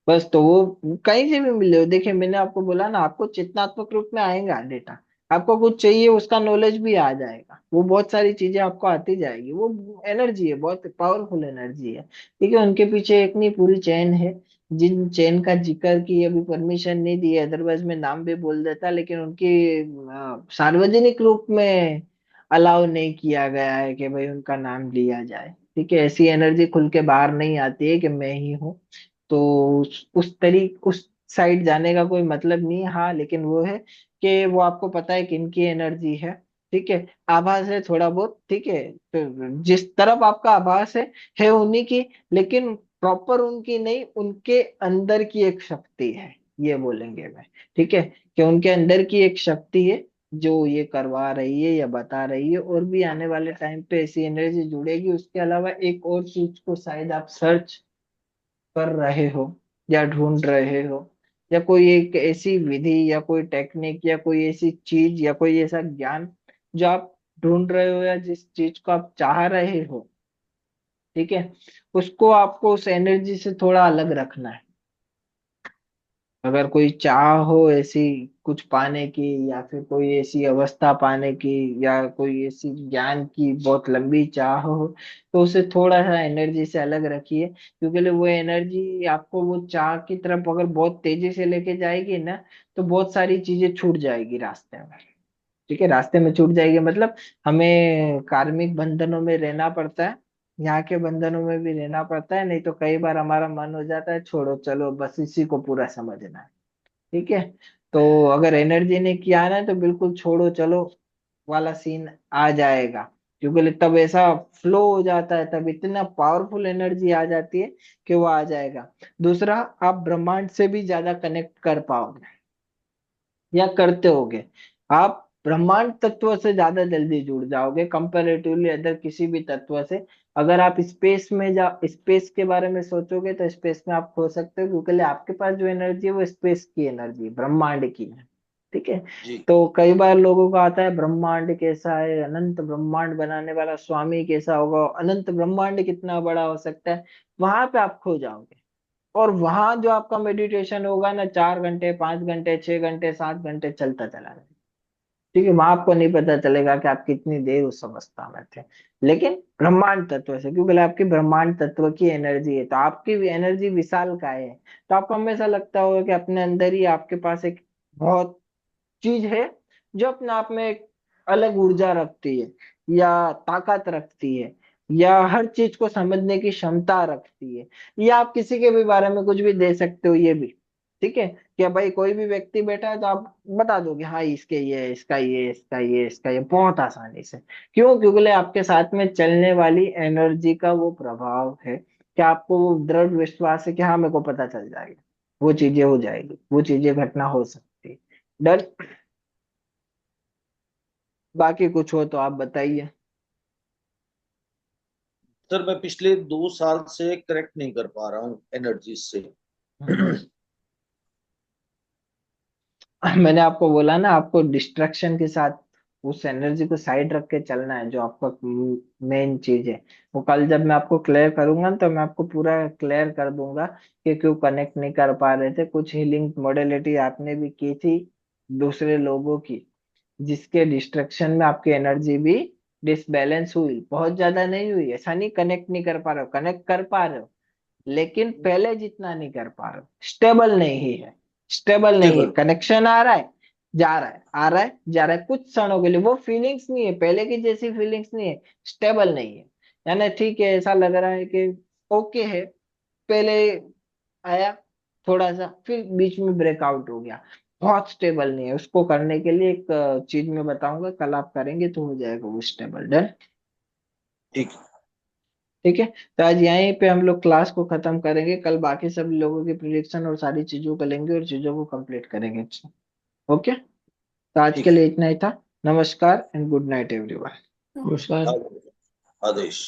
बस तो वो कहीं से भी मिले हो, देखिए मैंने आपको बोला ना, आपको चित्रात्मक रूप में आएगा डेटा, आपको कुछ चाहिए उसका नॉलेज भी आ जाएगा, वो बहुत सारी चीजें आपको आती जाएगी। वो एनर्जी है, बहुत पावरफुल एनर्जी है। ठीक है, उनके पीछे एक नहीं पूरी चेन है, जिन चेन का जिक्र की अभी परमिशन नहीं दी है, अदरवाइज मैं नाम भी बोल देता, लेकिन उनकी सार्वजनिक रूप में अलाउ नहीं किया गया है कि भाई उनका नाम लिया जाए। ठीक है, ऐसी एनर्जी खुल के बाहर नहीं आती है कि मैं ही हूँ, तो उस साइड जाने का कोई मतलब नहीं है। हाँ लेकिन वो है कि वो आपको पता है किनकी एनर्जी है। ठीक है, आभास है थोड़ा बहुत, ठीक है, तो जिस तरफ आपका आभास है उन्हीं की, लेकिन प्रॉपर उनकी नहीं, उनके अंदर की एक शक्ति है, ये बोलेंगे मैं। ठीक है, कि उनके अंदर की एक शक्ति है जो ये करवा रही है या बता रही है, और भी आने वाले टाइम पे ऐसी एनर्जी जुड़ेगी। उसके अलावा एक और चीज को शायद आप सर्च कर रहे हो या ढूंढ रहे हो, या कोई एक ऐसी विधि या कोई टेक्निक या कोई ऐसी चीज या कोई ऐसा ज्ञान जो आप ढूंढ रहे हो, या जिस चीज को आप चाह रहे हो, ठीक है, उसको आपको उस एनर्जी से थोड़ा अलग रखना है। अगर कोई चाह हो ऐसी कुछ पाने की, या फिर कोई ऐसी अवस्था पाने की, या कोई ऐसी ज्ञान की बहुत लंबी चाह हो, तो उसे थोड़ा सा एनर्जी से अलग रखिए, क्योंकि वो एनर्जी आपको वो चाह की तरफ अगर बहुत तेजी से लेके जाएगी ना, तो बहुत सारी चीजें छूट जाएगी रास्ते में। ठीक है, रास्ते में छूट जाएगी मतलब हमें कार्मिक बंधनों में रहना पड़ता है, यहाँ के बंधनों में भी रहना पड़ता है, नहीं तो कई बार हमारा मन हो जाता है छोड़ो चलो बस इसी को पूरा समझना है। ठीक है, तो अगर एनर्जी ने किया ना तो बिल्कुल छोड़ो चलो वाला सीन आ जाएगा, क्योंकि तब ऐसा फ्लो हो जाता है, तब इतना पावरफुल एनर्जी आ जाती है कि वो आ जाएगा। दूसरा, आप ब्रह्मांड से भी ज्यादा कनेक्ट कर पाओगे या करते होगे, आप ब्रह्मांड तत्व से ज्यादा जल्दी जुड़ जाओगे कंपैरेटिवली अदर किसी भी तत्व से। अगर आप स्पेस में जा स्पेस के बारे में सोचोगे तो स्पेस में आप खो सकते हो, क्योंकि आपके पास जो एनर्जी है वो स्पेस की एनर्जी ब्रह्मांड की है। ठीक है, जी तो कई बार लोगों को आता है ब्रह्मांड कैसा है, अनंत ब्रह्मांड बनाने वाला स्वामी कैसा होगा, अनंत ब्रह्मांड कितना बड़ा हो सकता है, वहां पे आप खो जाओगे। और वहां जो आपका मेडिटेशन होगा ना, 4 घंटे 5 घंटे 6 घंटे 7 घंटे चलता चला जाएगा। ठीक है, वहां आपको नहीं पता चलेगा कि आप कितनी देर उस अवस्था में थे। लेकिन ब्रह्मांड तत्व से, क्योंकि आपकी ब्रह्मांड तत्व की एनर्जी है, तो आपकी भी एनर्जी विशाल काय है, तो आपको हमेशा लगता होगा कि अपने अंदर ही आपके पास एक बहुत चीज है जो अपने आप में एक अलग ऊर्जा रखती है या ताकत रखती है या हर चीज को समझने की क्षमता रखती है, या आप किसी के भी बारे में कुछ भी दे सकते हो ये भी। ठीक है, कि भाई कोई भी व्यक्ति बैठा है तो आप बता दोगे हाँ इसके ये है, इसका ये इसका ये इसका ये बहुत आसानी से। क्यों? क्योंकि आपके साथ में चलने वाली एनर्जी का वो प्रभाव है कि आपको वो दृढ़ विश्वास है कि हाँ मेरे को पता चल जाएगा, वो चीजें हो जाएगी, वो चीजें घटना हो सकती है। डर, बाकी कुछ हो तो आप बताइए। सर, मैं पिछले 2 साल से करेक्ट नहीं कर पा रहा हूँ एनर्जी से। मैंने आपको बोला ना, आपको डिस्ट्रक्शन के साथ उस एनर्जी को साइड रख के चलना है, जो आपका मेन चीज है। वो कल जब मैं आपको क्लियर करूंगा ना, तो मैं आपको पूरा क्लियर कर दूंगा कि क्यों कनेक्ट नहीं कर पा रहे थे। कुछ हीलिंग मॉडलिटी आपने भी की थी दूसरे लोगों की, जिसके डिस्ट्रक्शन में आपकी एनर्जी भी डिसबैलेंस हुई, बहुत ज्यादा नहीं हुई, ऐसा नहीं कनेक्ट नहीं कर पा रहे हो, कनेक्ट कर पा रहे हो, लेकिन पहले जितना नहीं कर पा रहे हो, स्टेबल नहीं है, स्टेबल नहीं है, टेबल। कनेक्शन आ रहा है जा रहा है, आ रहा है जा रहा है, कुछ क्षणों के लिए वो फीलिंग्स नहीं है, पहले की जैसी फीलिंग्स नहीं है, स्टेबल नहीं है। यानी ठीक है, ऐसा लग रहा है कि ओके है, पहले आया थोड़ा सा फिर बीच में ब्रेकआउट हो गया, बहुत स्टेबल नहीं है। उसको करने के लिए एक चीज मैं बताऊंगा, कल आप करेंगे तो हो जाएगा वो स्टेबल। डन? ठीक। ठीक है, तो आज यहीं पे हम लोग क्लास को खत्म करेंगे, कल बाकी सब लोगों की प्रिडिक्शन और सारी चीजों को लेंगे और चीजों को कंप्लीट करेंगे। ओके, तो आज के ठीक लिए इतना ही था। नमस्कार एंड गुड नाइट एवरीवन। नमस्कार। है। आदेश।